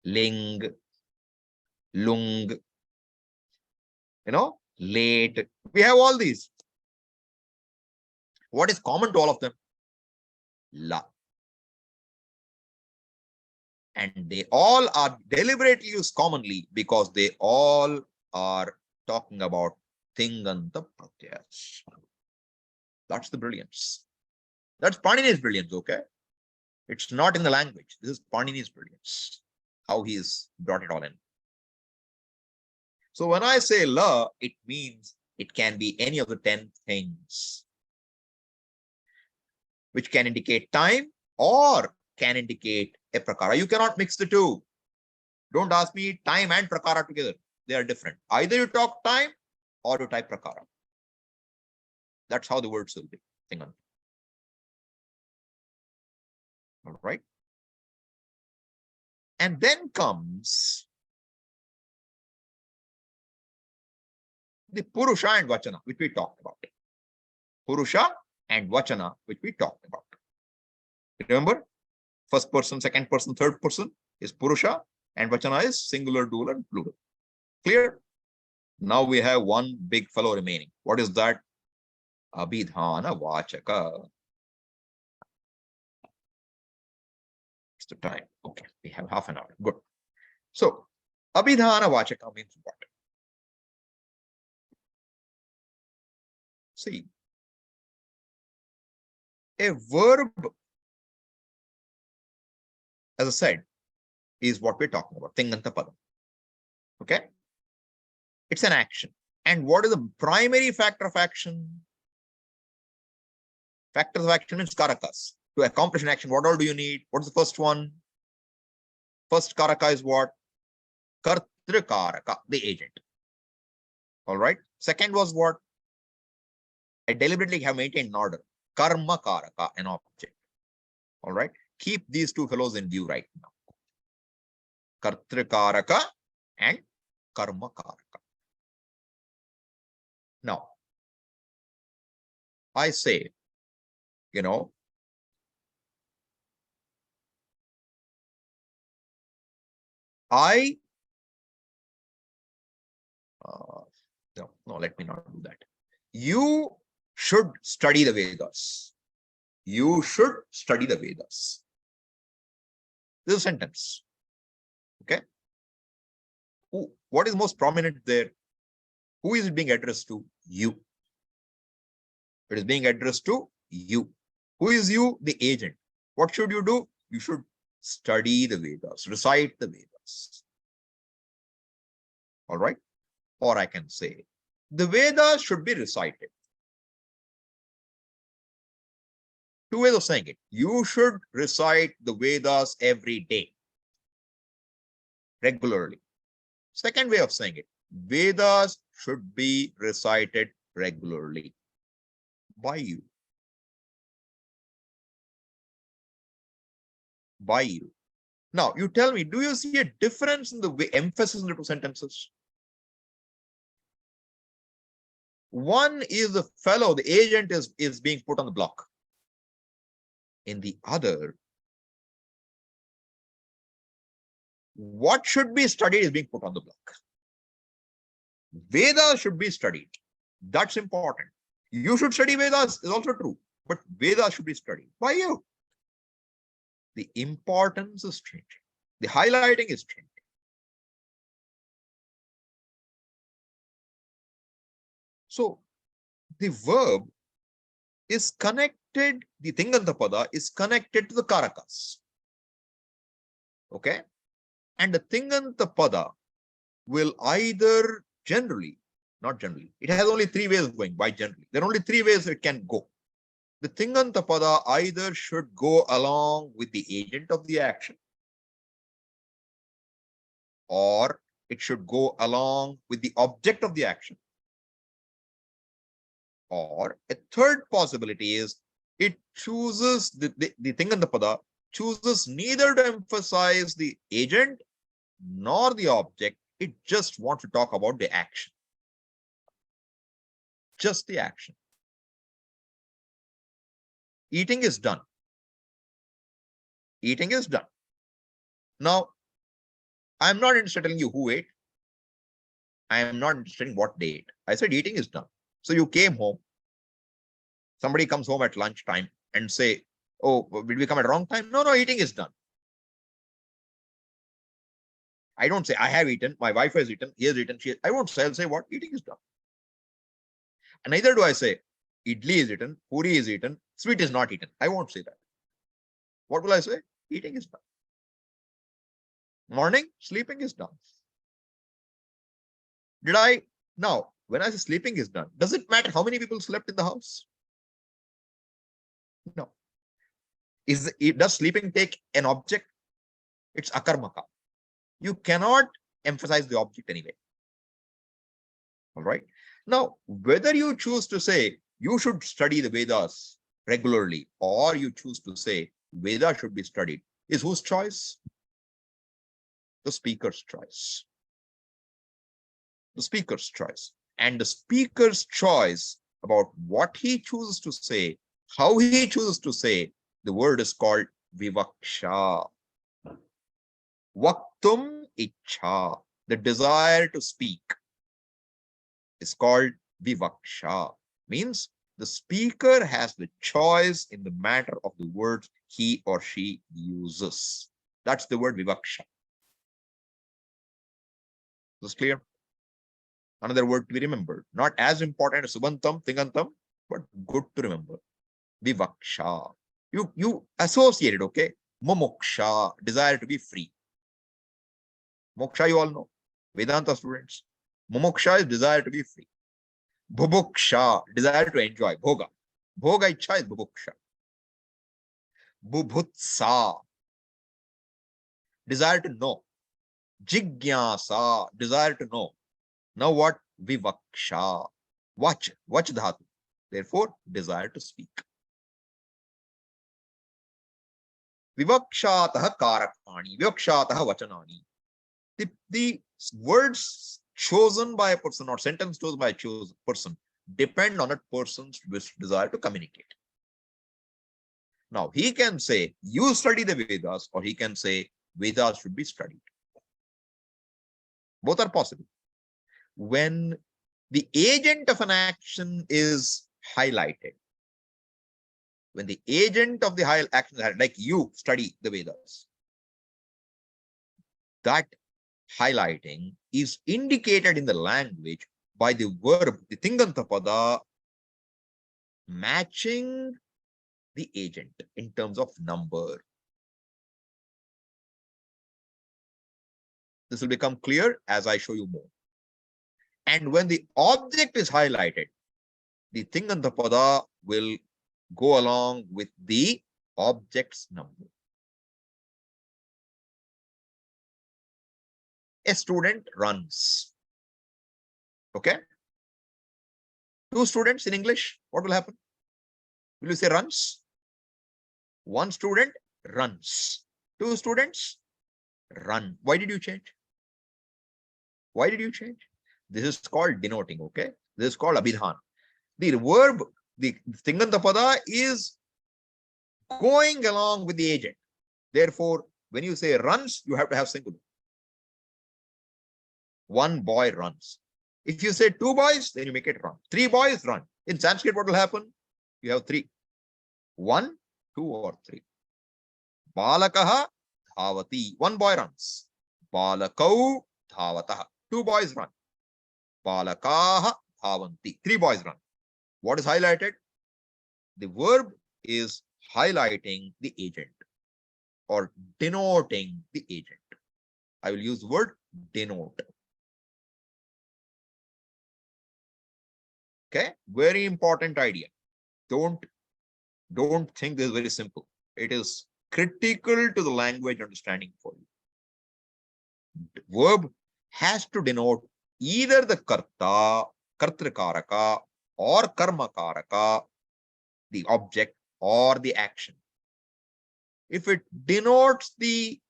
ling, lung, late. We have all these. What is common to all of them? La. And they all are deliberately used commonly because they all are talking about tinganta pratyayas. That's the brilliance. That's Panini's brilliance, okay? It's not in the language. This is Panini's brilliance, how he has brought it all in. So when I say la, it means it can be any of the 10 things, which can indicate time or can indicate a prakara. You cannot mix the two. Don't ask me time and prakara together. They are different. Either you talk time or you type prakara. That's how the words will be. Tinganta. All right. And then comes the Purusha and Vachana, which we talked about. Purusha and Vachana, which we talked about. Remember, first person, second person, third person is Purusha, and Vachana is singular, dual, and plural. Clear? Now we have one big fellow remaining. What is that? Abhidhana Vachaka. It's the time. Okay, we have half an hour. Good. So, Abhidhana Vachaka means what? See, a verb, as I said, is what we're talking about. Tinganta pada. Okay? It's an action. And what is the primary factor of action? Factors of action means karakas. To accomplish an action, what all do you need? What's the first one? First karaka is what? Karta, the agent. All right. Second was what? I deliberately have maintained an order. Karma karaka, an object. All right. Keep these two fellows in view right now. Kartrikaraka and karma karaka. Now, I say, you know, no, let me not do that. You should study the Vedas. You should study the Vedas. This is a sentence. Okay. What is most prominent there? Who is it being addressed to? You. It is being addressed to you. Who is you? The agent. What should you do? You should study the Vedas, recite the Vedas. All right. Or I can say, the Vedas should be recited. Two ways of saying it. You should recite the Vedas every day, regularly. Second way of saying it, Vedas should be recited regularly by you. By you. Now, you tell me, do you see a difference in the way emphasis in the two sentences? One is the fellow, the agent is being put on the block. In the other, what should be studied is being put on the block. Vedas should be studied. That's important. You should study Vedas is also true, but Vedas should be studied by you. The importance is changing. The highlighting is changing. So the verb is connected, the tinganta pada is connected to the karakas. Okay? And the tinganta pada will either generally, not generally, it has only three ways of going by generally. There are only three ways it can go. The tinganta pada either should go along with the agent of the action, or it should go along with the object of the action. Or a third possibility is it chooses the tinganta pada chooses neither to emphasize the agent nor the object. It just wants to talk about the action. Just the action. Eating is done. Eating is done. Now, I'm not interested in telling you who ate. I am not interested in what they ate. I said eating is done. So you came home. Somebody comes home at lunchtime and say, oh, did we come at the wrong time? No, eating is done. I don't say I have eaten, my wife has eaten, he has eaten, I won't say, I'll say what? Eating is done. And neither do I say idli is eaten, puri is eaten, Sweet is not eaten. I won't say that. What will I say? Eating is done. Morning, sleeping is done. Now, when I say sleeping is done, does it matter how many people slept in the house? No. Does sleeping take an object? It's akarmaka. You cannot emphasize the object anyway. All right. Now, whether you choose to say you should study the Vedas regularly or you choose to say Veda should be studied is whose choice? The speaker's choice. The speaker's choice. And the speaker's choice about what he chooses to say, how he chooses to say, the word is called vivaksha. Vaktum ichha, the desire to speak, is called vivaksha. Means the speaker has the choice in the matter of the words he or she uses. That's the word vivaksha. Is this clear? Another word to be remembered. Not as important as subantam, tingantam, but good to remember. Vivaksha. You associate it, okay? Momoksha, desire to be free. Moksha, you all know. Vedanta students. Momoksha is desire to be free. Bhubuksha, desire to enjoy. Bhoga. Bhoga ichha is bhubuksha. Bubhutsa, desire to know. Jigyasa, desire to know. Now what? Vivaksha. Vach dhatu. Therefore, desire to speak. Vivakshataha karakani. Vivakshataha vachanani. The words chosen by a person or sentence chosen by a person depend on a person's desire to communicate. Now, he can say, you study the Vedas, or he can say, Vedas should be studied. Both are possible. When the agent of an action is highlighted, when the agent of the action is highlighted, like you study the Vedas, that highlighting is indicated in the language by the verb, the tinganta pada, matching the agent in terms of number. This will become clear as I show you more. And when the object is highlighted, the tinganta pada will go along with the object's number. A student runs. Okay? Two students in English, what will happen? Will you say runs? One student runs. Two students run. Why did you change? Why did you change? This is called denoting, okay? This is called abhidhan. The verb, the tinganta pada is going along with the agent. Therefore, when you say runs, you have to have singular. One boy runs. If you say two boys, then you make it run. Three boys run. In Sanskrit, what will happen? You have three. One, two, or three. Balakaha dhavati. One boy runs. Balakau dhavataha. Two boys run. Balakaha dhavanti. Three boys run. What is highlighted? The verb is highlighting the agent or denoting the agent. I will use the word denote. Okay, very important idea. Don't think this is very simple. It is critical to the language understanding for you. The verb has to denote either the karta, karta, or karma, the object or the action. If it denotes the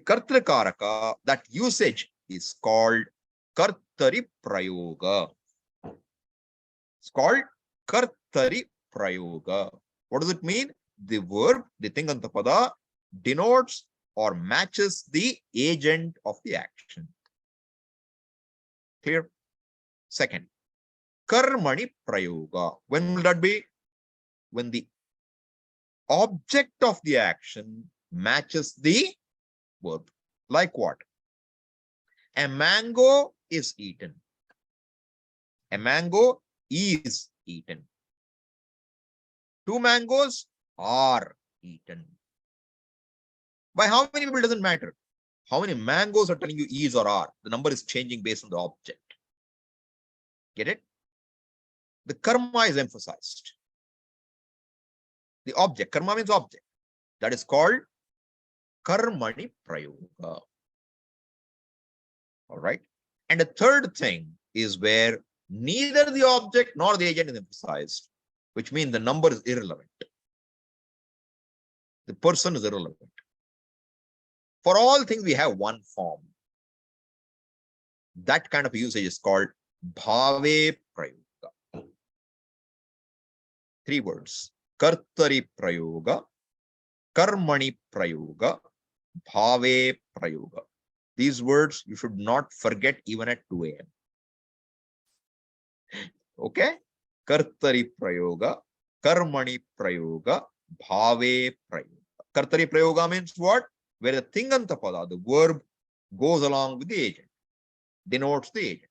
karta, that usage is called kartari prayoga. It's called kartari prayoga. What does it mean? The verb, the tinganta pada, denotes or matches the agent of the action. Clear? Second, karmani prayoga. When will that be? When the object of the action matches the verb. Like what? A mango is eaten. A mango is eaten. 2 mangoes are eaten. By how many people doesn't matter. How many mangoes are telling you is or are. The number is changing based on the object. Get it? The karma is emphasized. The object, karma means object. That is called karmani prayoga. All right. And the third thing is where neither the object nor the agent is emphasized, which means the number is irrelevant. The person is irrelevant. For all things, we have one form. That kind of usage is called bhave prayoga. 3 words. Kartari prayoga, karmani prayoga, bhave prayoga. These words you should not forget even at 2 a.m. Okay? Kartari prayoga, karmani prayoga, bhave prayoga. Kartari prayoga means what? Where the tinganta pada, the verb, goes along with the agent, denotes the agent.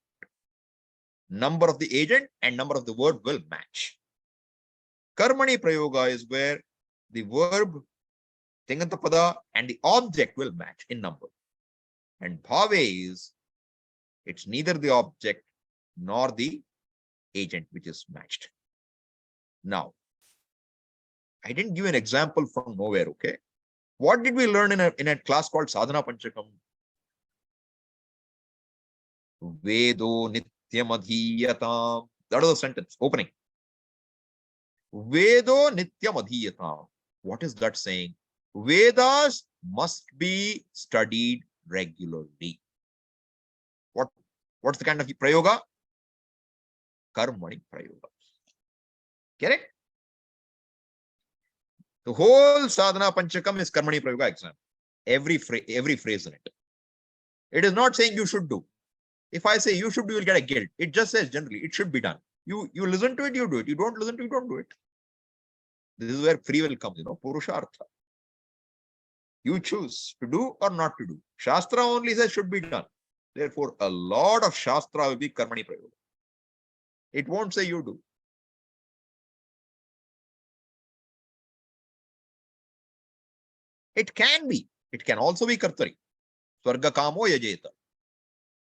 Number of the agent and number of the verb will match. Karmani prayoga is where the verb, tinganta pada, and the object will match in number. And bhave is, it's neither the object nor the agent which is matched. Now, I didn't give an example from nowhere, okay? What did we learn in a class called Sadhana Panchakam? Vedo nityam adhiyatam. That was the sentence, opening. Vedo nityam adhiyatam. What is that saying? Vedas must be studied regularly. What's the kind of prayoga? Karmani prayoga. Get it? The whole sadhana panchakam is karmani prayoga exam. Every phrase in it. It is not saying you should do. If I say you should do, you'll get a guilt. It just says generally it should be done. You listen to it, you do it. You don't listen to it, you don't do it. This is where free will comes, Purusha artha. You choose to do or not to do. Shastra only says should be done. Therefore, a lot of Shastra will be karmani prayoga. It won't say you do. It can be. It can also be kartari. Swarga kamo yajeta.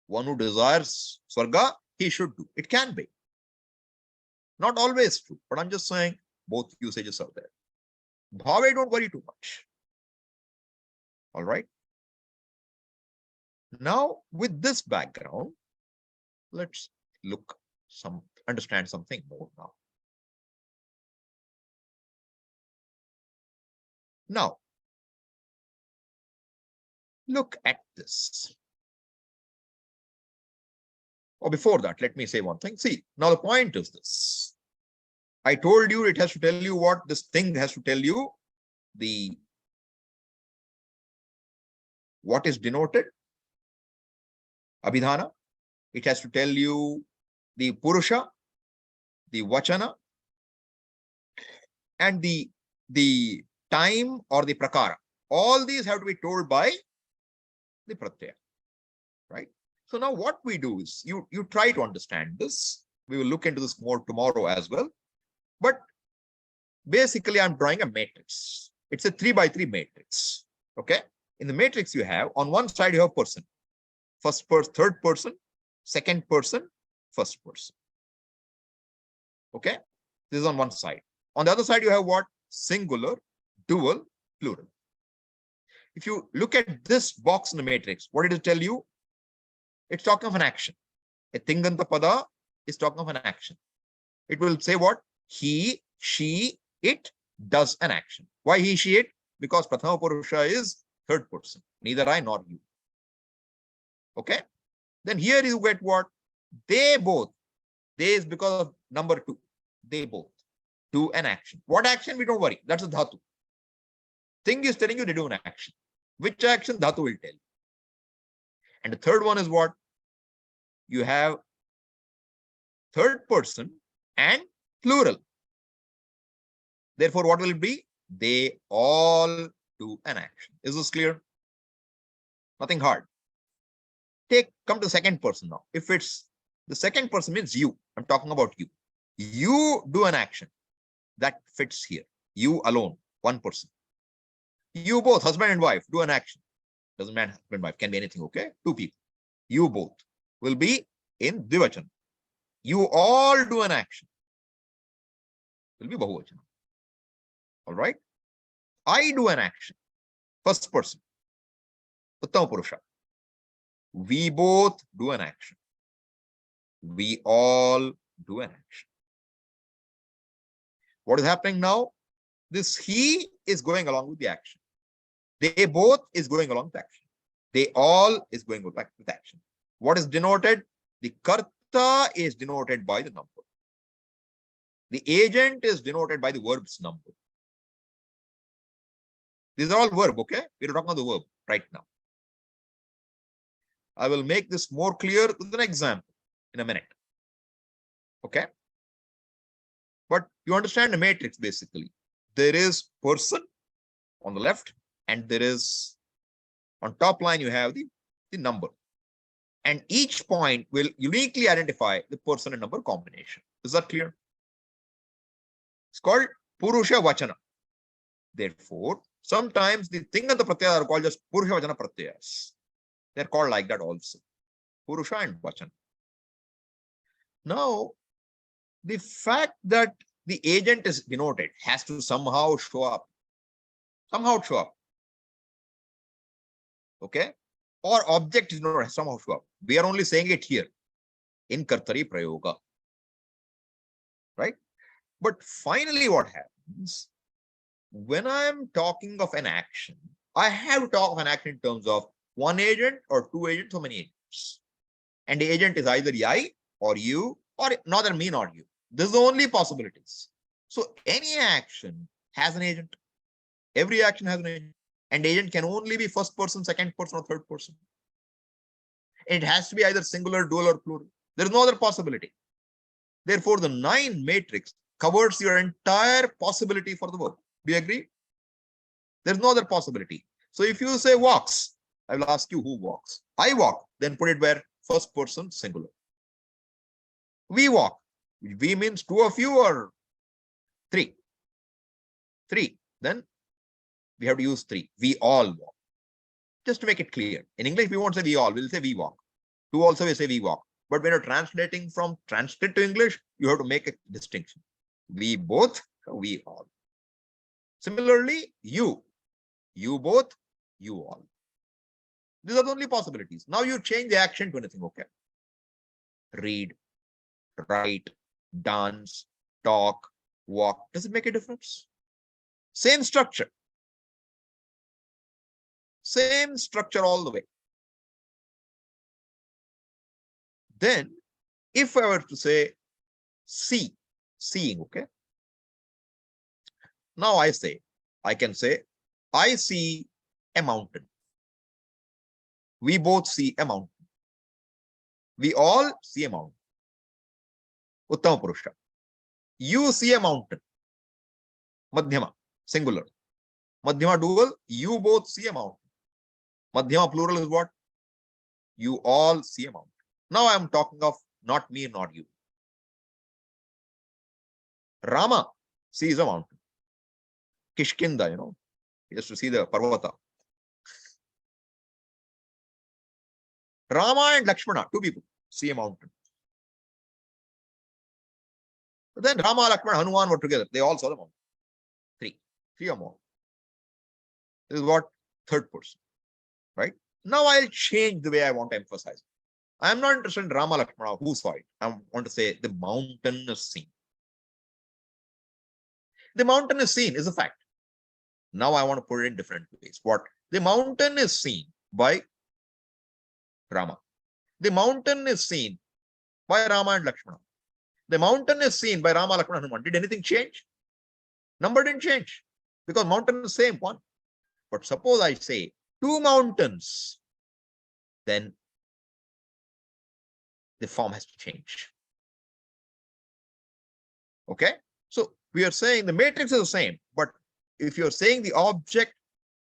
One who desires swarga, he should do. It can be. Not always true, but I'm just saying both usages are there. Bhave, don't worry too much. All right. Now, with this background, let's understand something more now. Now, look at this. Or before that, let me say one thing. See, now the point is this. I told you it has to tell you what this thing has to tell you. What is denoted? Abhidhana. It has to tell you the Purusha, the vacana, and the time or the prakara. All these have to be told by the pratyaya, right? So now what we do is you try to understand this. We will look into this more tomorrow as well. But basically, I'm drawing a matrix. It's a 3x3 matrix. Okay. In the matrix, you have on one side, you have person. First person, third person, second person, first person. Okay. This is on one side. On the other side, you have what? Singular, dual, plural. If you look at this box in the matrix, what did it tell you? It's talking of an action. A tinganta pada is talking of an action. It will say what? He, she, it does an action. Why he, she, it? Because prathama purusha is third person. Neither I nor you. Okay. Then here you get what? They both. They is because of number 2. They both do an action. What action? We don't worry. That's a dhatu. Thing is telling you they do an action. Which action? Dhatu will tell you. And the third one is what? You have third person and plural. Therefore, what will it be? They all do an action. Is this clear? Nothing hard. Come to second person now. If it's the second person means you, I'm talking about you. You do an action. that fits here. You alone, one person. You both, husband and wife, do an action. Doesn't matter, husband and wife, can be anything, okay? Two people. You both will be in dvivachan. You all do an action. Will be bahuvachan. All right? I do an action. First person. Uttama Purusha. We both do an action. We all do an action. What is happening now? This he is going along with the action. They both is going along with action. They all is going with action. What is denoted? The karta is denoted by the number. The agent is denoted by the verb's number. These are all verb, okay? We're talking about the verb right now. I will make this more clear with an example in a minute. Okay? But you understand the matrix basically. There is person on the left, and there is on top line you have the number. And each point will uniquely identify the person and number combination. Is that clear? It's called Purusha Vachana. Therefore, sometimes the tinganta pratyayas are called just Purusha Vachana pratyayas. They're called like that also. Purusha and Vachana. Now, the fact that the agent is denoted has to somehow show up. Somehow show up. Okay? Or object is not somehow show up. We are only saying it here in kartari prayoga. Right? But finally, what happens? When I am talking of an action, I have to talk of an action in terms of one agent or two agents or many agents. And the agent is either I or you, or neither me nor you. This is the only possibilities. So any action has an agent. Every action has an agent. And agent can only be first person, second person, or third person. It has to be either singular, dual, or plural. There is no other possibility. Therefore, the 9 matrix covers your entire possibility for the verb. Do you agree? There's no other possibility. So if you say walks, I will ask you who walks. I walk, then put it where? First person, singular. We walk. We means 2 of you or 3? 3. Then we have to use 3. We all walk. Just to make it clear. In English, we won't say we all. We'll say we walk. 2 also we say we walk. But when you're translating from Sanskrit to English, you have to make a distinction. We both, we all. Similarly, you both, you all. These are the only possibilities. Now you change the action to anything, okay? Read, write, dance, talk, walk. Does it make a difference? Same structure. Same structure all the way. Then, if I were to say see, seeing, okay? Now I can say, I see a mountain. We both see a mountain. We all see a mountain. Uttama Purusha. You see a mountain. Madhyama, singular. Madhyama dual, you both see a mountain. Madhyama plural is what? You all see a mountain. Now I am talking of not me, not you. Rama sees a mountain. Kishkinda, he has to see the Parvata. Rama and Lakshmana, 2 people, see a mountain. But then Rama, Lakshmana, Hanuman were together. They all saw the mountain. 3 or more. This is what? Third person. Right? Now I'll change the way I want to emphasize. I am not interested in Rama, Lakshmana, who saw it. I want to say the mountain is seen. The mountain is seen is a fact. Now I want to put it in different ways. What? The mountain is seen by Rama. The mountain is seen by Rama and Lakshmana. The mountain is seen by Rama, Lakshmana, Hanuman. Did anything change? Number didn't change because mountain is the same one. But suppose I say 2 mountains, then the form has to change. Okay? So we are saying the matrix is the same, but if you're saying the object,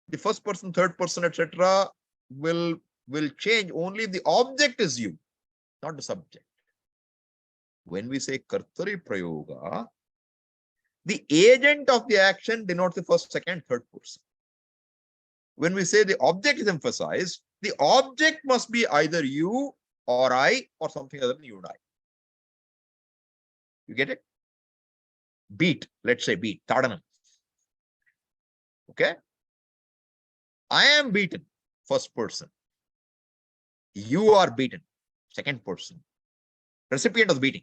the first person, third person, etc., will change only if the object is you, not the subject. When we say kartari prayoga, The agent of the action denotes the first, second, third person. When we say the object is emphasized, the object must be either you or I or something other than you and I. You get it? Beat, let's say beat, tadanam. Okay? I am beaten, first person. You are beaten, second person. Recipient of the beating.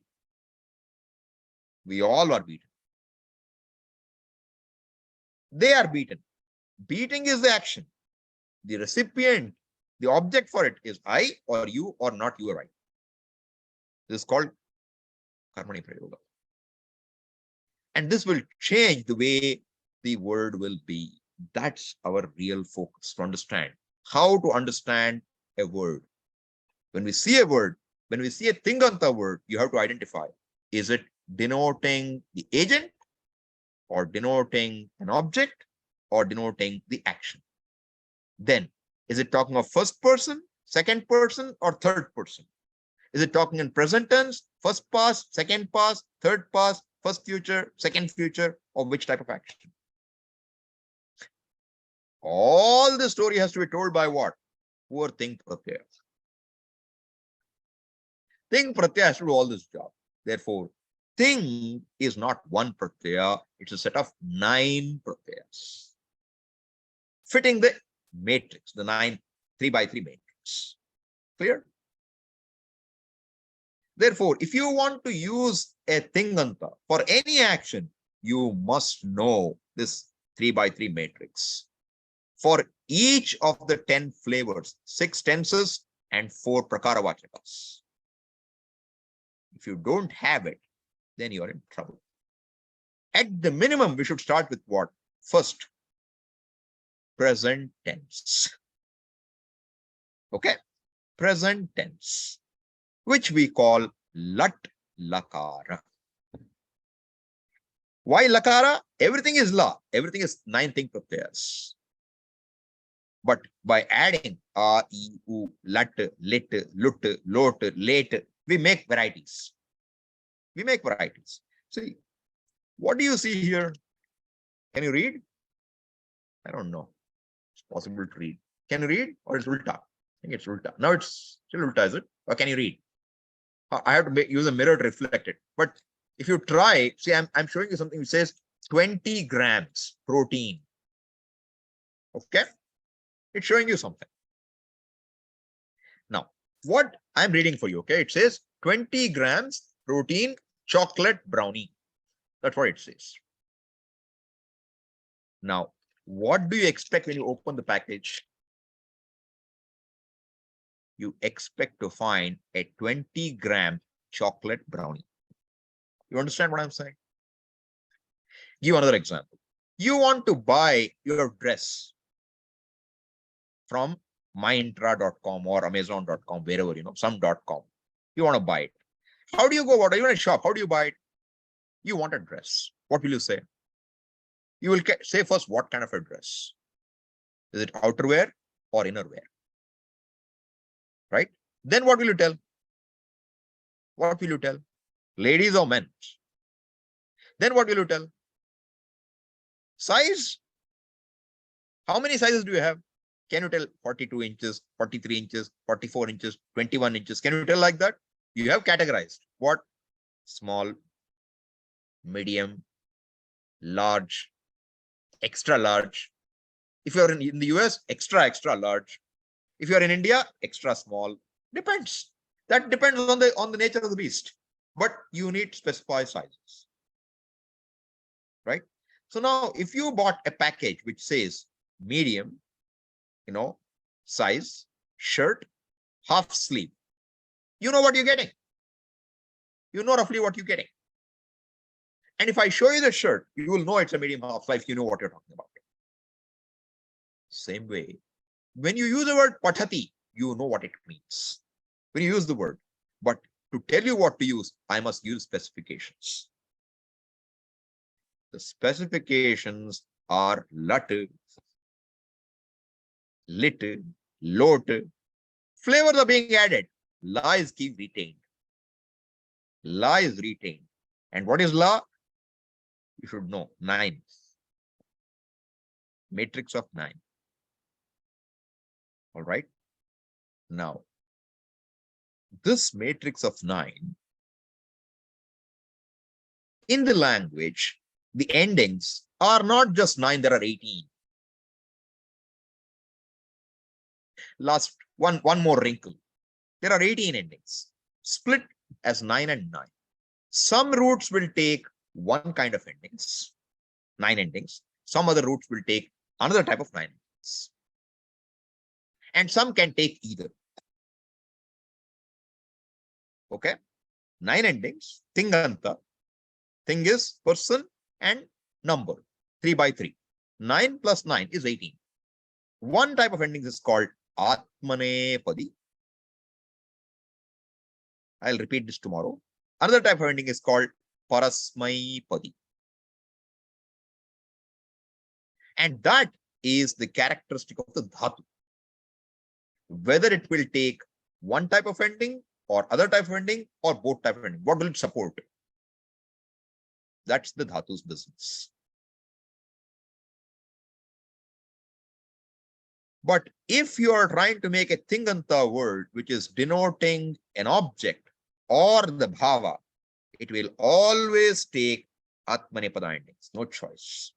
We all are beaten. They are beaten. Beating is the action. The recipient, the object for it is I or you or not you or I. This is called karmani prayoga. And this will change the way the word will be. That's our real focus, to understand how to understand a word. When we see a word, when we see a tinganta word, you have to identify, is it denoting the agent or denoting an object or denoting the action? Then, is it talking of first person, second person, or third person? Is it talking in present tense, first past, second past, third past, first future, second future, or which type of action? All the story has to be told by what? Poor Ting Pratyaya. Ting Pratyaya has to do all this job. Therefore, Ting is not one Pratyaya, it's a set of 9 Pratyayas. Fitting the matrix, the 9 3x3 matrix. Clear? Therefore, if you want to use a tinganta for any action, you must know this 3x3 matrix. For each of the 10 flavors, 6 tenses and 4 prakaravachakas. If you don't have it, then you are in trouble. At the minimum, we should start with what? First, present tense. Okay? Present tense, which we call lat lakara. Why lakara? Everything is la. Everything is 9 Ting Pratyayas. But by adding a, e, u, lat, lit, lut, lot, late, we make varieties. We make varieties. See, what do you see here? Can you read? I don't know. It's possible to read. Can you read? Or it's ulta? I think it's ulta. Now it's still ulta, is it? Or can you read? I have to use a mirror to reflect it. But if you try, see, I'm showing you something which says 20 grams protein. Okay? It's showing you something. Now, what I'm reading for you, okay? It says 20 grams protein chocolate brownie. That's what it says. Now, what do you expect when you open the package? You expect to find a 20-gram chocolate brownie. You understand what I'm saying? Give another example. You want to buy your dress from myintra.com or amazon.com, wherever, some .com. You want to buy it. How do you go about it? You want to shop. How do you buy it? You want a dress. What will you say? You will say first, what kind of a dress? Is it outerwear or innerwear? Right? Then what will you tell? What will you tell? Ladies or men? Then what will you tell? Size? How many sizes do you have? Can you tell 42 inches, 43 inches, 44 inches, 21 inches? Can you tell like that? You have categorized. What? Small, medium, large, extra large. If you're in the US, extra, extra large. If you're in India, extra small. Depends. That depends on the nature of the beast. But you need specified sizes. Right? So now, if you bought a package which says medium, size, shirt, half sleeve, you know what you're getting. You know roughly what you're getting. And if I show you the shirt, you will know it's a medium half sleeve. You know what you're talking about. Same way, when you use the word pathati, you know what it means. When you use the word. But to tell you what to use, I must use specifications. The specifications are lat, lit, lot. Flavors are being added. La is keep retained. La is retained. And what is la? You should know 9. Matrix of 9. All right. Now, this matrix of 9, in the language, the endings are not just 9, there are 18. Last one more wrinkle. There are 18 endings, split as 9 and 9. Some roots will take one kind of endings, 9 endings. Some other roots will take another type of 9 endings. And some can take either. Okay? 9 endings, tinganta. Thing is person and number, 3 by 3. 9 plus 9 is 18. One type of endings is called atamne padi. I'll repeat this tomorrow. Another type of ending is called parasmaipada. And that is the characteristic of the dhatu. Whether it will take one type of ending or other type of ending or both type of ending. What will it support? That's the dhatu's business. But if you are trying to make a tinganta word, which is denoting an object or the bhava, it will always take atmanepada endings. No choice.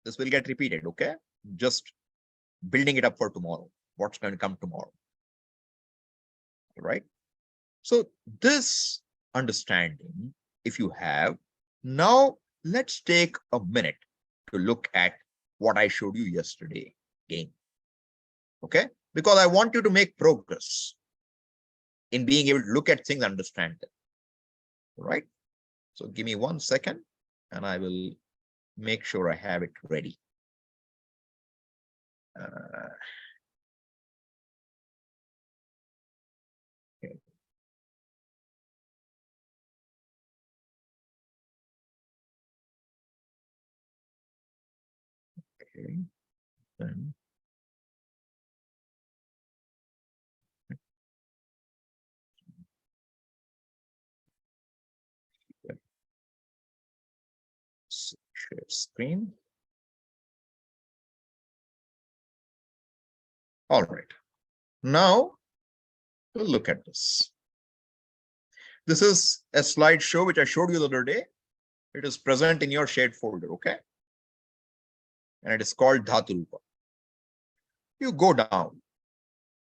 This will get repeated, okay? Just building it up for tomorrow. What's going to come tomorrow? All right? So this understanding, if you have, now let's take a minute to look at what I showed you yesterday again. Okay? Because I want you to make progress in being able to look at things and understand them. All right? So give me 1 second and I will make sure I have it ready. Okay. Okay. Then share screen. All right. Now we'll look at this. This is a slideshow which I showed you the other day. It is present in your shared folder, okay? And it is called Dhatu Rupa. You go down,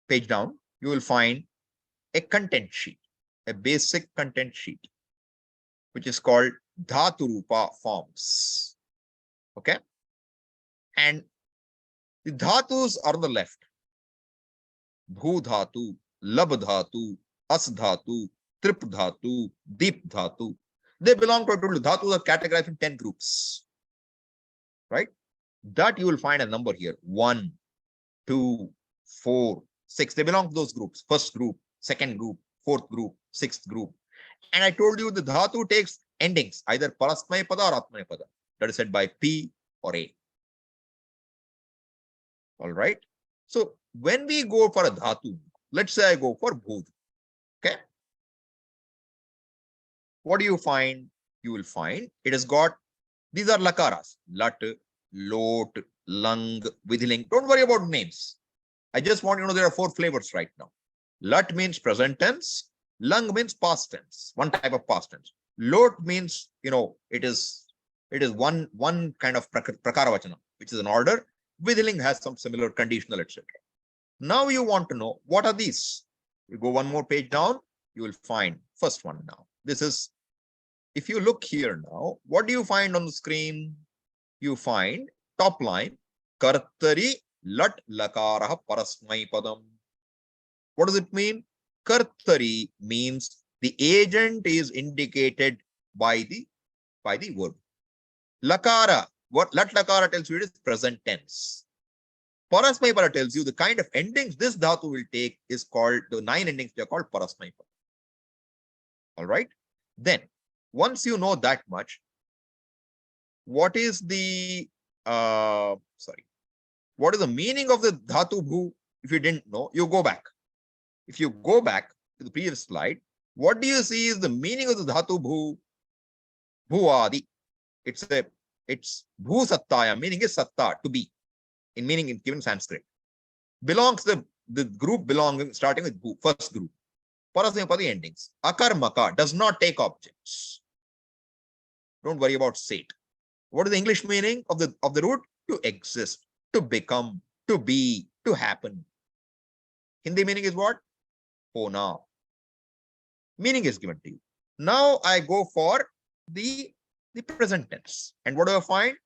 page down, you will find a content sheet, a basic content sheet, which is called Dhatu Rupa forms. Okay? And the dhatus are on the left. Bhu dhatu, lab dhatu, as dhatu, trip dhatu, deep dhatu. They belong to a total. Dhatus are categorized in 10 groups. Right? That you will find a number here. 1, 2, 4, 6. They belong to those groups. First group, second group, fourth group, sixth group. And I told you the dhatu takes endings, either parasmaipada or atmanepada. That is said by P or A. All right. So when we go for a dhatu, let's say I go for bhud. Okay. What do you find? You will find it has got, these are lakaras. Lat, lot, lung, vidhiling. Don't worry about names. I just want you to know there are 4 flavors right now. Lat means present tense. Lung means past tense. One type of past tense. Lot means, it is one kind of prakara vachana, which is an order. Vidhiling has some similar conditional, etc. Now you want to know what are these. You go one more page down, you will find first one now. This is, if you look here now, what do you find on the screen? You find top line, kartari lat lakara parasmaipadam. What does it mean? Kartari means the agent is indicated by the verb. Lakara, what lat lakara tells you it is present tense. Parasmaipada tells you the kind of endings this dhatu will take is called, the 9 endings they are called parasmaipada. All right. Then once you know that much, what is the what is the meaning of the dhatu bhu? If you didn't know, you go back. If you go back to the previous slide, What do you see is the meaning of the dhatu bhu, bhuadi. It's bhu sattaya, meaning is satta, to be. In meaning in given Sanskrit. Belongs the group belonging, starting with bhu, first group. Parasmaipada endings. Akarmaka, does not take objects. Don't worry about sate. What is the English meaning of the root? To exist, to become, to be, to happen. Hindi meaning is what? Hona. Meaning is given to you. Now I go for the present tense. And what do I find?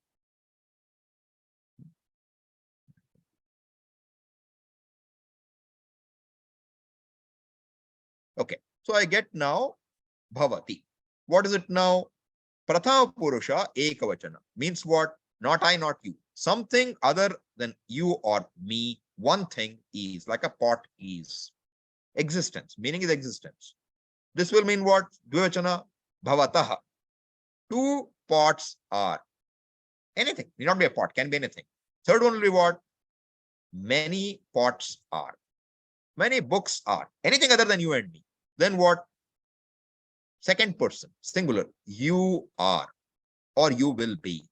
Okay. So I get now bhavati. What is it now? Prathama Purusha ekavachana. Means what? Not I, not you. Something other than you or me. One thing is, like a pot is. Existence. Meaning is existence. This will mean what? Dvivachana bhavataha. Two pots are. Anything. Need not be a pot. Can be anything. Third one will be what? Many pots are. Many books are. Anything other than you and me. Then what? Second person. Singular. You are. Or you will be.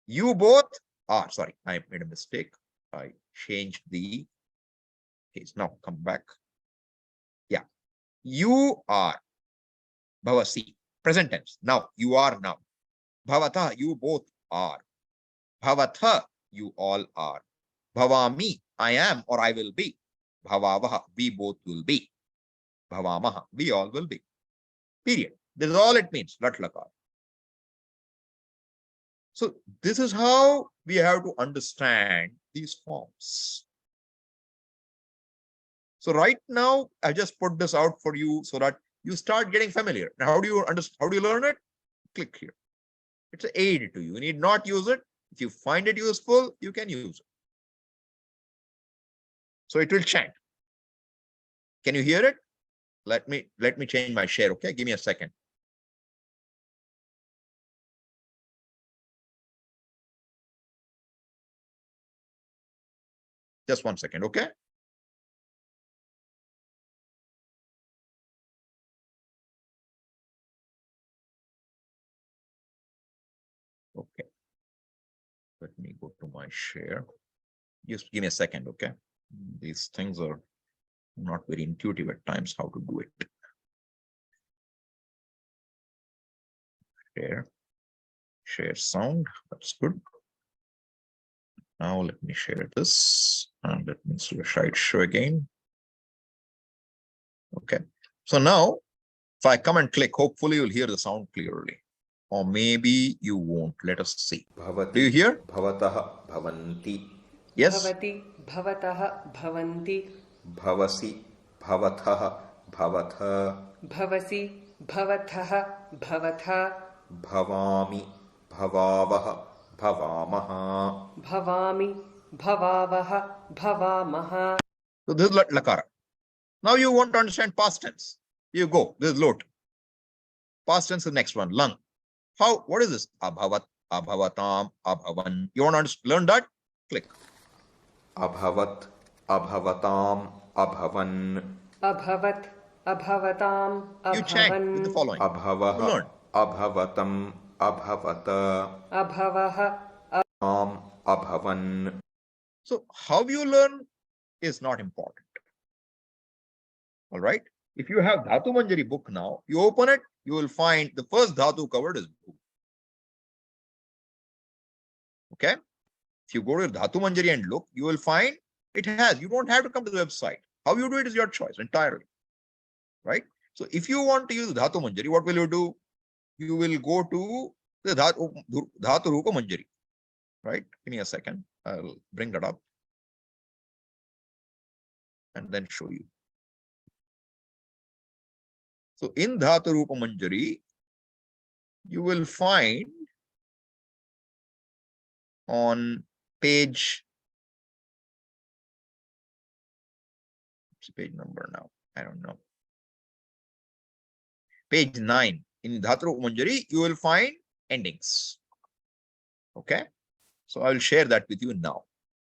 You both are. Sorry, I made a mistake. I changed the case. Now come back. Yeah. You are. Bhavasi. Present tense. Now. You are now. Bhavata. You both are. Bhavatha. You all are. Bhavami. I am or I will be. Bhavavaha. We both will be. Bhavamaha. We all will be. Period. This is all it means. Lat lakara. So this is how we have to understand these forms. So right now, I just put this out for you so that you start getting familiar. Now, how do you understand? How do you learn it? Click here. It's an aid to you. You need not use it. If you find it useful, you can use it. So it will chant. Can you hear it? Let me change my share. Okay, give me a second. Just 1 second, okay? Okay. Let me go to my share. Just give me a second, okay? These things are not very intuitive at times how to do it. Share sound. That's good. Now let me share this and let me see a slideshow again. Okay. So now if I come and click, hopefully you'll hear the sound clearly. Or maybe you won't. Let us see. Bhavati, do you hear? Bhavataha, Bhavanti. Yes. Bhavati, Bhavataha, Bhavanti. Bhavasi, Bhavathaha, Bhavatha. Bhavasi, Bhavathaha, Bhavatha. Bhavami, Bhavavaha, Bhavamaha. Bhavami, Bhavavaha, Bhavamaha. So this is lakara. Now you want to understand past tense. You go. This is lot. Past tense is the next one. Lung. How? What is this? Abhavat, abhavatam, abhavan. You want to learn that? Click. Abhavat, Abhavatam, Abhavan. Abhavat, Abhavatam, You chant with the Abhavan. following. You Abhavaha, learn. Abhavatam, Abhavata. Abhavaha. Abhavan. So how you learn is not important. All right. If you have Dhatu Manjari book now, you open it, you will find the first dhatu covered is bhu. Okay. If you go to Dhatu Manjari and look, you will find it has. You don't have to come to the website. How you do it is your choice entirely. Right. So if you want to use Dhatu Manjari, what will you do? You will go to the Dhatu Rupa Manjari. Right. Give me a second. I'll bring that up and then show you. So in Dhatu Rupa Manjari, you will find on page, what's the page number now? I don't know. Page 9. In Dhatu Rupa Manjari, you will find endings. Okay. So I will share that with you now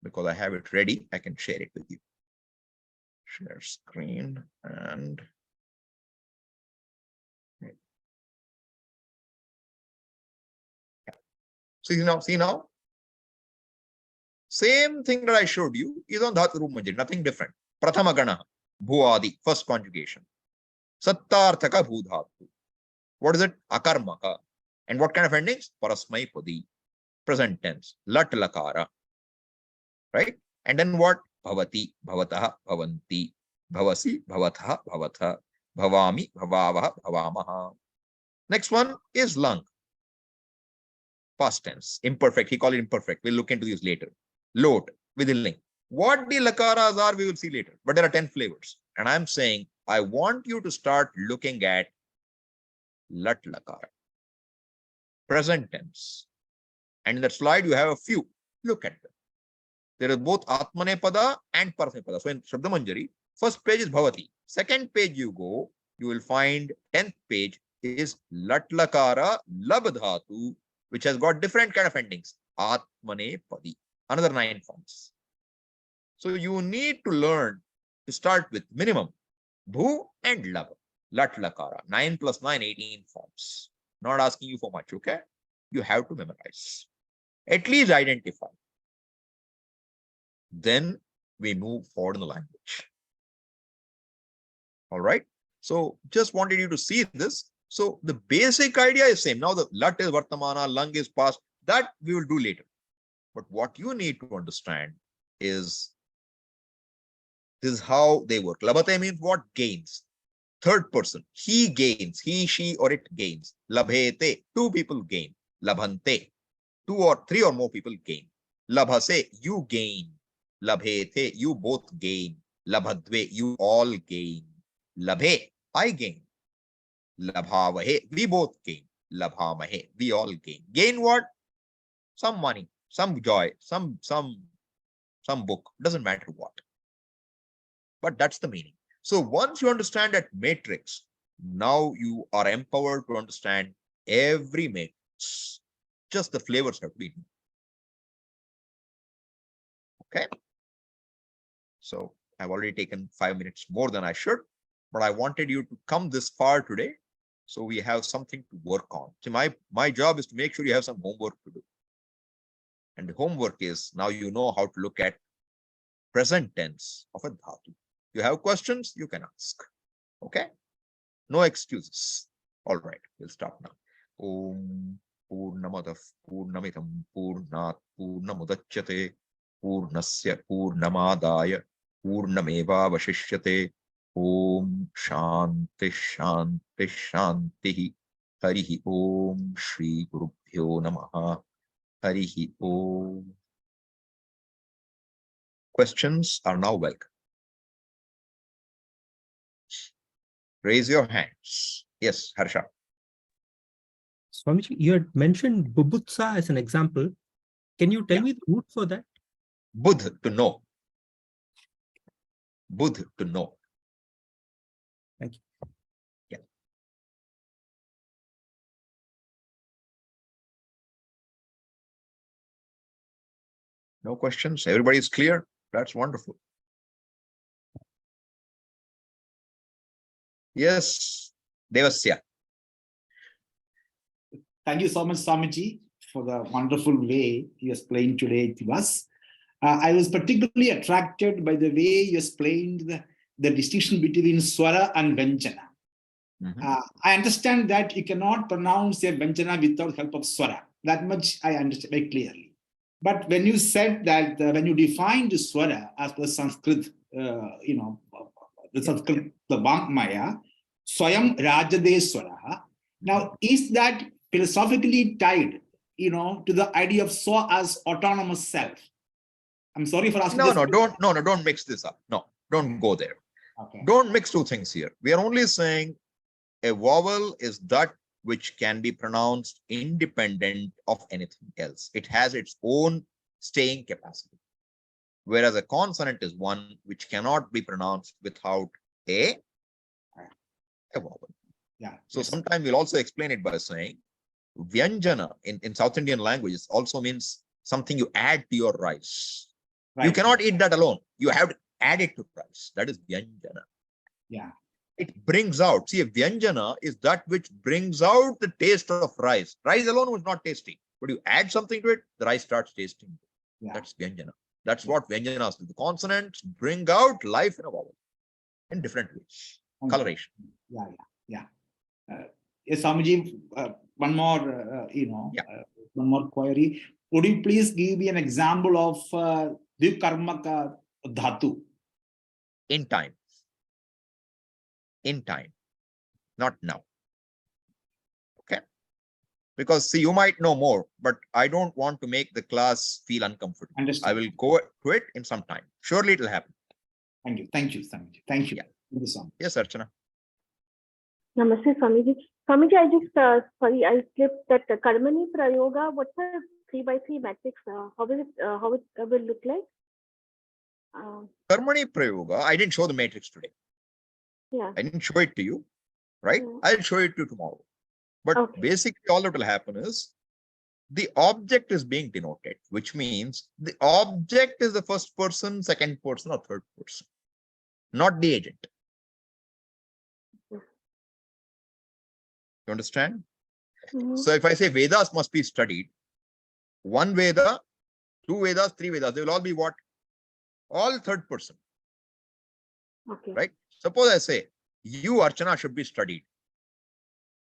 because I have it ready. I can share it with you. Share screen and See now. Same thing that I showed you is on dhatu manjari, nothing different. Prathama gana, bhuadi, first conjugation. Sattarthaka bhudhatu. What is it? Akarmaka. And what kind of endings? Parasmaipadi. Present tense. Lat lakara. Right? And then what? Bhavati, bhavataha, bhavanti, bhavasi, bhavatha, bhavatha, bhavami, bhavavaha, bhavamaha. Next one is lung. Past tense. Imperfect. He called it imperfect. We'll look into these later. Lot with the link. What the lakaras are, we will see later. But there are 10 flavors. And I'm saying, I want you to start looking at lat lakara. Present tense. And in that slide, you have a few. Look at them. There is both atmane pada and parasmaipada. So in Shabda Manjari, first page is bhavati. Second page you go, you will find 10th page is lat lakara lab dhatu, which has got different kind of endings. Atmane padi. Another 9 forms. So you need to learn to start with minimum bhu and lab. Lat lakara. 9 plus 9, 18 forms. Not asking you for much, okay? You have to memorize. At least identify. Then we move forward in the language. All right. So just wanted you to see this. So the basic idea is same. Now the lat is vartamana, lung is past. That we will do later. But what you need to understand is this is how they work. Labate means what? Gains. Third person. He gains. He, she, or it gains. Labhete. 2 people gain. Labhante. 2 or 3 or more people gain. Labhase. You gain. Labhete, you both gain. Labhadve, you all gain. Labhe, I gain. Labhavahe, we both gain. Labhamahe, we all gain. Gain what? Some money, some joy, some book. Doesn't matter what. But that's the meaning. So once you understand that matrix, now you are empowered to understand every matrix. Just the flavors have to be. Okay. So I've already taken 5 minutes more than I should, but I wanted you to come this far today. So we have something to work on. So my job is to make sure you have some homework to do. And the homework is now you know how to look at present tense of a dhatu. You have questions, you can ask. Okay? No excuses. All right, we'll start now. Om Purnamadav Purnamidam Purnat Purnamudachyate Purnasya Purnamadaya Purnameva Vashishyate. Om Shanti Shanti Shanti. Harihi Om Shri Gurubhyo Namaha. Harihi Om. Questions are now welcome. Raise your hands. Yes, Harsha. Swamiji, you had mentioned bubutsa as an example. Can you tell me the root for that? Budh, to know. Budh, to know. Thank you. Yeah. No questions? Everybody is clear? That's wonderful. Yes, Devasya. Thank you so much, Swamiji, for the wonderful way you explained today to us. I was particularly attracted by the way you explained the distinction between swara and vyanjana. I understand that you cannot pronounce a vyanjana without help of swara. That much I understand very clearly. But when you said that, when you defined swara as per Sanskrit, the Sanskrit, the Vangmaya, Swayam Rajade Swara. Now, is that philosophically tied, to the idea of swa as autonomous self? I'm sorry for asking this. Don't mix this up. No, don't go there. Okay. Don't mix two things here. We are only saying a vowel is that which can be pronounced independent of anything else. It has its own staying capacity. Whereas a consonant is one which cannot be pronounced without a vowel. Yeah. So sometimes we'll also explain it by saying vyanjana in South Indian languages also means something you add to your rice. Right. You cannot eat that alone. You have to add it to rice. That is vyanjana. Yeah. It brings out. See, a vyanjana is that which brings out the taste of rice. Rice alone was not tasty. but you add something to it, the rice starts tasting. Yeah. That's Vyanjana. That's what Vyanjanas do. The consonants bring out life in a vowel in different ways. Coloration. Yeah. Yes, Swamiji, one more, one more query. Would you please give me an example of Dvikarmaka dhatu? In time. In time. Not now. Okay. Because see, you might know more, but I don't want to make the class feel uncomfortable. Understood. I will go to it in some time. Surely it will happen. Thank you, Swamiji. Thank you. Yeah. Thank you so much. Yes, Archana. Namaste, Swamiji. Swamiji, I just, sorry, I slipped that karmani prayoga. What's the 3x3 matrix? How will it look like? Karmani prayoga, I didn't show the matrix today. Yeah. I didn't show it to you, right? Yeah. I'll show it to you tomorrow. But Okay. basically all that will happen is the object is being denoted, which means the object is the first person, second person, or third person, not the agent. You understand? Mhm. So if I say Vedas must be studied, one Veda, two Vedas, three Vedas, they will all be what? All third person, Okay. right? Suppose I say, you, Archana, should be studied.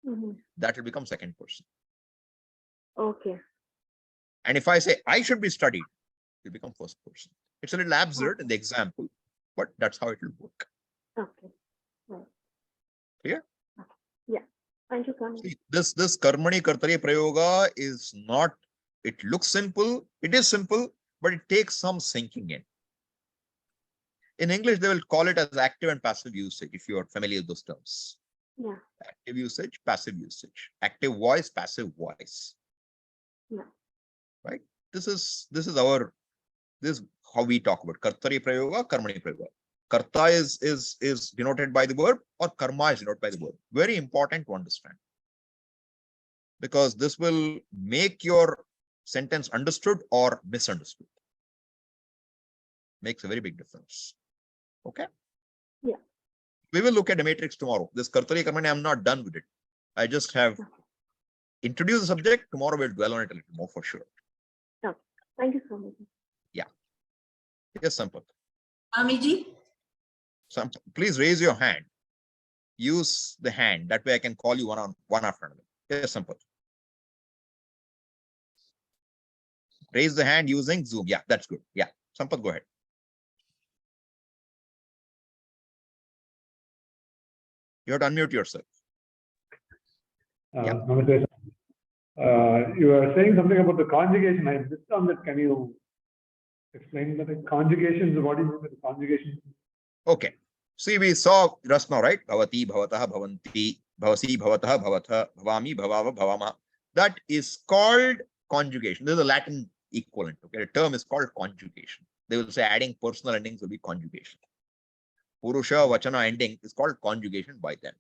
Mhm. That will become second person. Okay. And if I say, I should be studied, it will become first person. It's a little absurd in the example, but that's how it will work. Okay. Right. Clear? Okay. Yeah. Thank you, Swamiji. See, this karmani kartari prayoga is not, it looks simple, it is simple, but it takes some sinking in. In English, they will call it as active and passive usage, if you are familiar with those terms. Yeah. Active usage, passive usage, active voice, passive voice. Yeah. Right? This is how we talk about kartari prayoga, karmani prayoga. Karta is denoted by the verb, or karma is denoted by the verb. Very important to understand, because this will make your sentence understood or misunderstood. Makes a very big difference. Okay. Yeah. We will look at the matrix tomorrow. This kartari karmani, I'm not done with it. I just have introduced the subject. Tomorrow we'll dwell on it a little more for sure. Okay. Thank you, Swamiji. Yes, Sampath. Swamiji, Please raise your hand. Use the hand. That way I can call you one after another. Yes, Sampath. Raise the hand using Zoom. Yeah, that's good. Yeah. Sampath, go ahead. You have to unmute yourself. Yeah. Namaste. You were saying something about the conjugation. I missed on that. Can you explain that? Conjugations, what do you mean by the conjugation? Okay. See, we saw just now, right? Bhavati, bhavataha, bhavanti, bhavasi, bhavataha, bhavatha, bhavami, bhavava, bhavama. That is called conjugation. This is a Latin equivalent. Okay. The term is called conjugation. They will say adding personal endings will be conjugation. Purusha, vachana ending is called conjugation by them.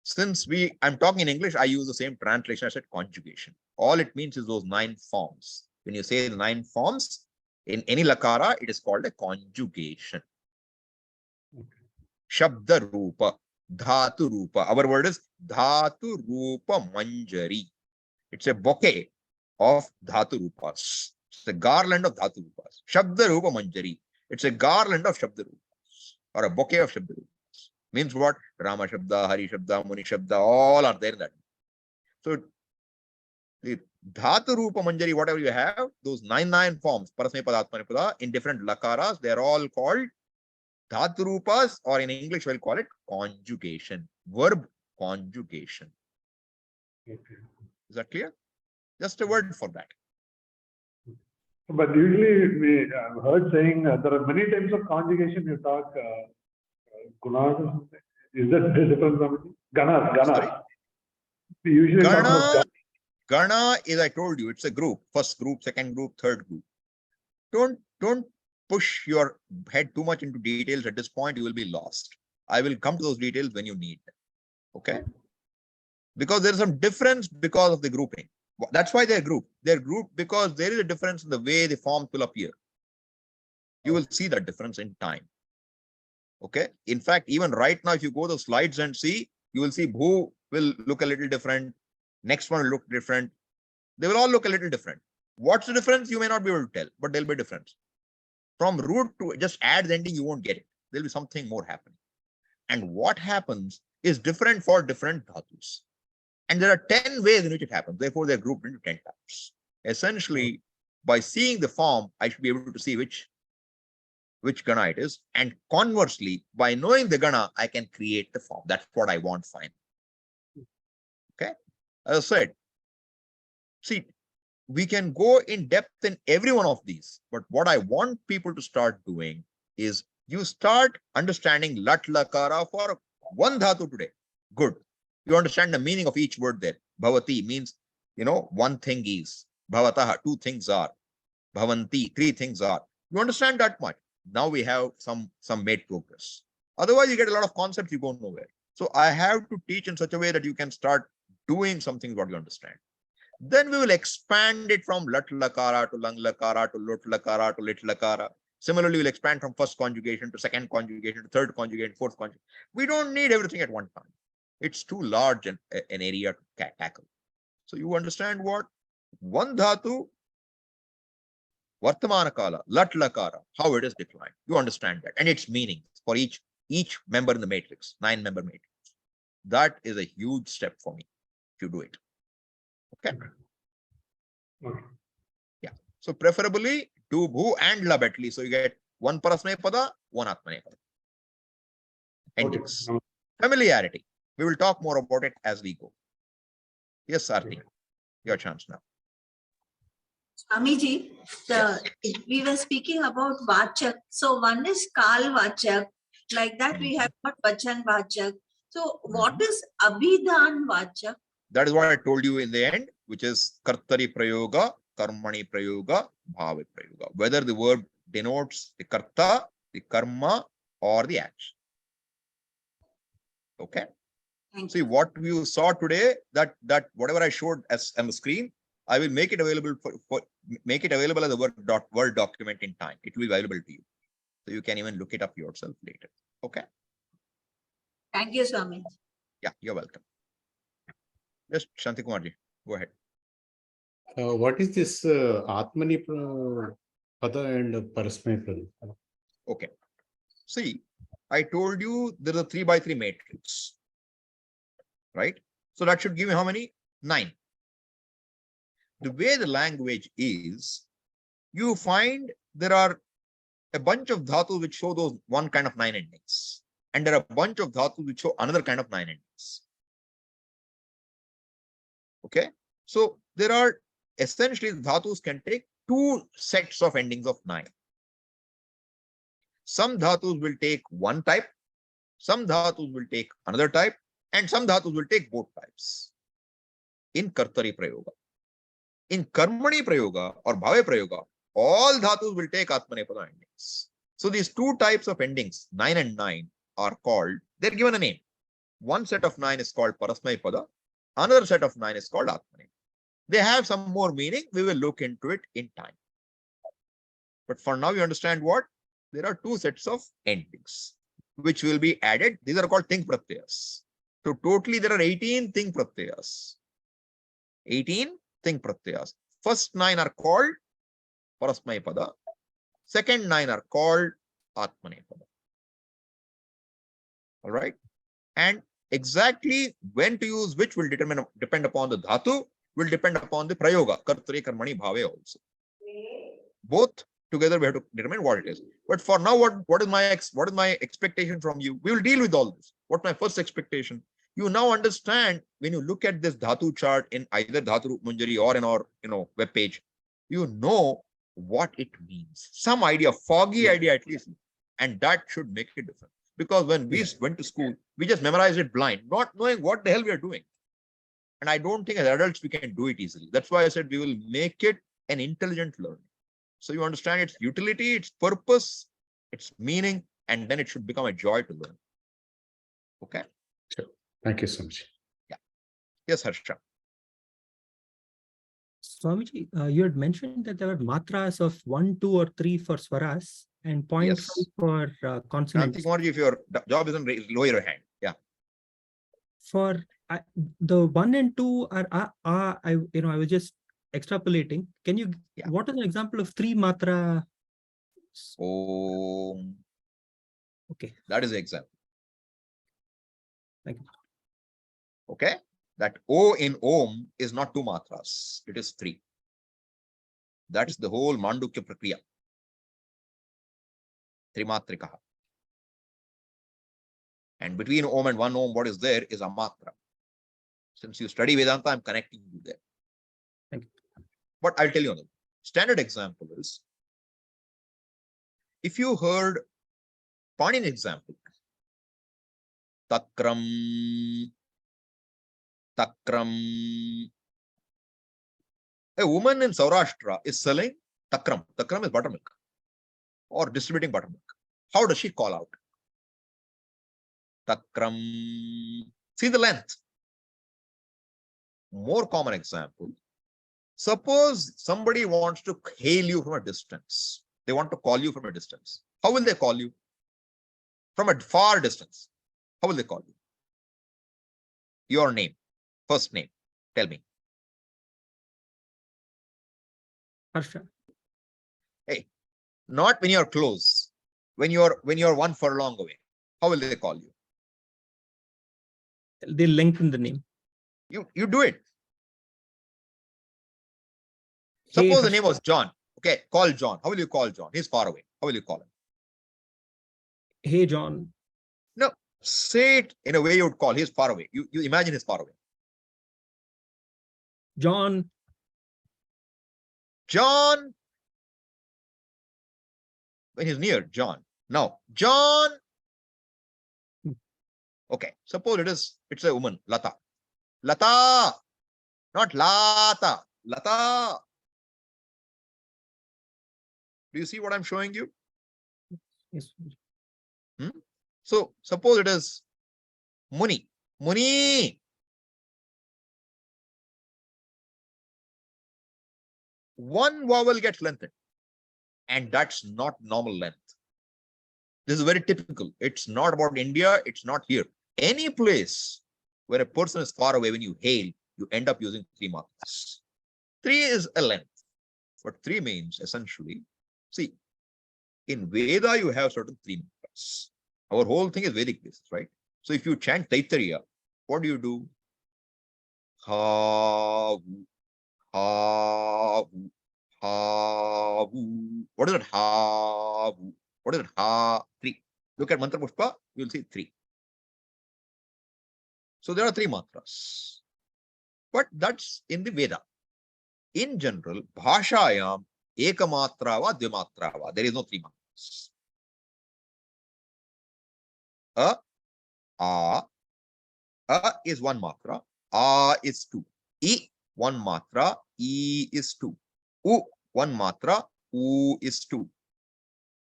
Since I'm talking in English, I use the same translation. I said conjugation. All it means is those 9 forms. When you say the 9 forms in any lakara, it is called a conjugation. Shabda rupa, dhatu rupa. Our word is dhatu rupa manjari. It's a bouquet of dhatu rupas. It's a garland of dhatu rupas. Shabda rupa manjari. It's a garland of shabda rupas, or a bouquet of shabda rupas. Means what? Rama Shabda, Hari Shabda, Muni Shabda, all are there in that. So the Dhatu Rupa Manjari, whatever you have, those 9 forms, parasmaipada, atmane, in different lakaras, they are all called Dhatu Rupas, or in English we'll call it conjugation, verb conjugation. Okay. Is that clear? Just a word for that. But usually we have heard saying there are many types of conjugation. You talk gunas or something. Is that different from it? Ganas. We usually talk about Gana is, I told you, it's a group. First group, second group, third group. Don't push your head too much into details at this point. You will be lost. I will come to those details when you need them. Okay? Because there is some difference because of the grouping. That's why they're grouped. They're grouped because there is a difference in the way the forms will appear. You will see that difference in time. Okay? In fact, even right now, if you go to the slides and see, you will see bhu will look a little different. Next one will look different. They will all look a little different. What's the difference? You may not be able to tell, but there'll be a difference. From root to just add the ending, you won't get it. There'll be something more happening. And what happens is different for different dhatus. And there are 10 ways in which it happens. Therefore, they're grouped into 10 types. Essentially, by seeing the form, I should be able to see which gana it is. And conversely, by knowing the gana, I can create the form. That's what I want finally. Okay. As I said, see, we can go in depth in every one of these, but what I want people to start doing is you start understanding lat lakara for one dhatu today. Good. You understand the meaning of each word there. Bhavati means, one thing is. Bhavataha, two things are. Bhavanti, three things are. You understand that much. Now we have some made progress. Otherwise, you get a lot of concepts, you go nowhere. So I have to teach in such a way that you can start doing something what you understand. Then we will expand it from lat lakara to lang lakara to lot lakara to lit lakara. Similarly, we'll expand from first conjugation to second conjugation to third conjugation, fourth conjugation. We don't need everything at one time. It's too large an area to tackle. So you understand what? One dhatu, vartamana kala, lat lakara, how it is declined. You understand that and its meaning for each member in the matrix, 9-member matrix. That is a huge step for me if you do it. Okay. Okay. Yeah. So preferably do bhu and lab at least. So you get one parasmaipada, one atamne pada. Endings. Okay. Familiarity. We will talk more about it as we go. Yes, Sarthi, your chance now. Swamiji, we were speaking about vachak. So one is kal vachak. Like that, we have got vachan vachak. So what is abhidhan vachak? That is what I told you in the end, which is kartari prayoga, karmani prayoga, bhave prayoga. Whether the verb denotes the karta, the karma, or the action. Okay. See what you saw today, that whatever I showed as on the screen, I will make it available make it available as a Word document in time. It will be available to you. So you can even look it up yourself later. Okay. Thank you, Swami. Yeah, you're welcome. Just Shanti Kumarji, go ahead. What is this atmani pada and parasmaipada? Okay. See, I told you there is a 3x3 matrix. Right? So that should give me how many? 9. The way the language is, you find there are a bunch of dhatus which show those one kind of 9 endings. And there are a bunch of dhatus which show another kind of 9 endings. Okay. So there are essentially dhatus can take 2 sets of endings of 9. Some dhatus will take one type, some dhatus will take another type, and some dhatus will take both types in kartari prayoga. In karmani prayoga or bhave prayoga, all dhatus will take atmanepada endings. So these 2 types of endings, 9 and 9, are called, they're given a name. One set of 9 is called parasmaipada, another set of 9 is called atmane. They have some more meaning. We will look into it in time. But for now, you understand what? There are 2 sets of endings which will be added. These are called ting pratyayas. So totally there are 18 ting pratyayas. 18 ting pratyayas. First 9 are called parasmaipada. Second 9 are called atmanepada. All right. And exactly when to use which will depend upon the dhatu, will depend upon the prayoga, kartari, karmani, bhave also. Both together we have to determine what it is. But for now, what is my expectation from you? We will deal with all this. What's my first expectation? You now understand when you look at this dhatu chart in either Dhatu Munjari or in our web page, you know what it means. Some idea, foggy idea at least, and that should make it different. Because when we went to school, we just memorized it blind, not knowing what the hell we are doing. And I don't think as adults we can do it easily. That's why I said we will make it an intelligent learning. So you understand its utility, its purpose, its meaning, and then it should become a joy to learn. Okay. Sure. Thank you so much. Yeah. Yes, Harsha. Swamiji, you had mentioned that there were matras of 1, 2, or 3 for swaras and 0.5 Yes. for consonants. Shanti Kumarji, if your job isn't raised, lower your hand. Yeah. For the 1 and 2 are I was just extrapolating, can you, Yeah. what is an example of 3 matra? Om. Okay, That is the example. thank you. Okay. That O in Om is not 2 matras. It is 3. That's the whole Mandukya Prakriya. Trimatrika. And between Om and 1 Om, what is there is a matra. Since you study Vedanta, I'm connecting you there. Thank you. But I'll tell you another. Standard example is, if you heard Panini example, takram, takram. A woman in Saurashtra is selling takram. Takram is buttermilk or distributing buttermilk. How does she call out? Takram. See the length. More common example. Suppose somebody wants to hail you from a distance. They want to call you from a distance. How will they call you? From a far distance. How will they call you? Your name, first name. Tell me. Harsha. Hey, not when you're close. When you're 1 furlong away. How will they call you? They lengthen the name. You do it. Hey, Suppose the Harsha. name was John. Okay, call John. How will you call John? He's far away. How will you call him? Hey, John. No, say it in a way you would call. He's far away. You imagine he's far away. John. John. When he's near, John. Now, John. Okay, suppose it's a woman, Lata. Lata. Not Lata. Lata. Do you see what I'm showing you? Yes. So suppose it is Muni. Muni. One vowel gets lengthened. And that's not normal length. This is very typical. It's not about India. It's not here. Any place where a person is far away, when you hail, you end up using 3 matras. 3 is a length. But 3 means essentially, see, in Veda, you have certain 3 matras. Our whole thing is Vedic basis, right? So if you chant Taittiriya, what do? Ha, ha, ha. What is it? Ha. What is it? Ha. 3. Look at Mantra Pushpa, you will see 3. So there are 3 matras. But that's in the Veda. In general, Bhashayam, Ekamatra va Dvimatra va. There is no 3 matras. A is 1 matra. A is 2. I, 1 matra. E is 2. U, 1 matra. U is 2.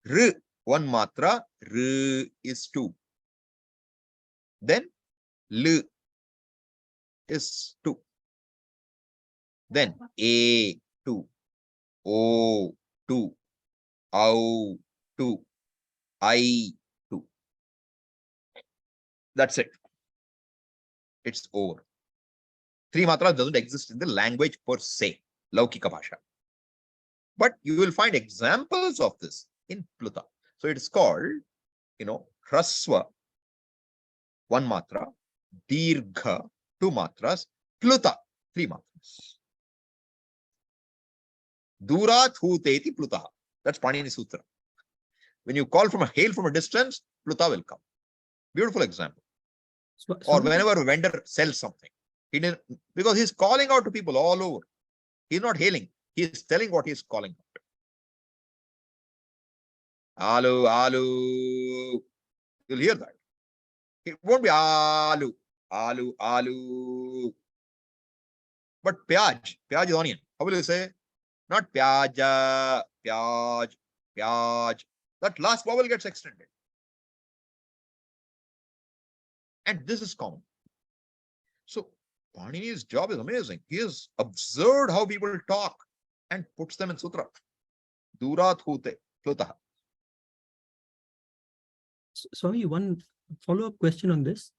R, 1 matra. R is 2. Then L is 2. Then A, 2. O, 2. Au, 2. I, 2. That's it. It's over. 3 matras doesn't exist in the language per se, Laukika Bhasha. But you will find examples of this in Pluta. So it is called, Hraswa, 1 matra, Dirgha, 2 matras, Pluta, 3 matras. Durat huteti Pluta. That's Panini Sutra. When you call hail from a distance, Pluta will come. Beautiful example. Or whenever a vendor sells something, because he's calling out to people all over. He's not hailing. He is telling what he's calling out. Alu, alu. You'll hear that. It won't be alu, alu, alu. But pyaj is onion. How will you say? Not pyaja, pyaj, pyaj. That last vowel gets extended. And this is common. So Panini's job is amazing. He has observed how people talk and puts them in sutra. Durat hute, Pluta. Sorry, one follow-up question on this.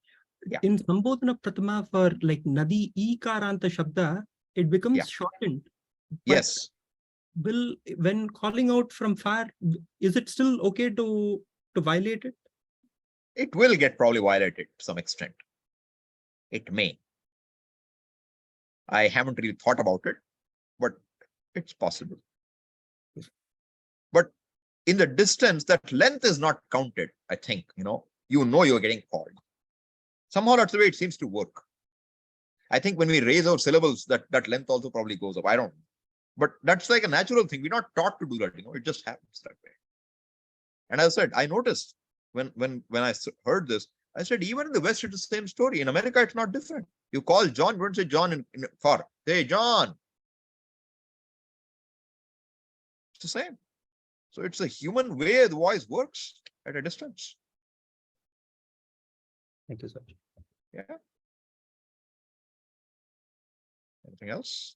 Yeah. In Sambodhana Pratama for like Nadi Ikaranta Shabda, it becomes shortened. Yes, Will, when calling out from far, is it still okay to violate it? it will get probably violated to some extent. It may. I haven't really thought about it, but it's possible. But in the distance, that length is not counted, I think, you're getting called. Somehow that's the way it seems to work. I think when we raise our syllables, that length also probably goes up. I don't know. But that's like a natural thing. We're not taught to do that, it just happens that way. And as I said, I noticed when I heard this, I said, even in the West, it's the same story. In America, it's not different. You call John, you don't say John in far. Say John. It's the same. So it's a human way the voice works at a distance. Thank you, sir. Yeah. Anything else?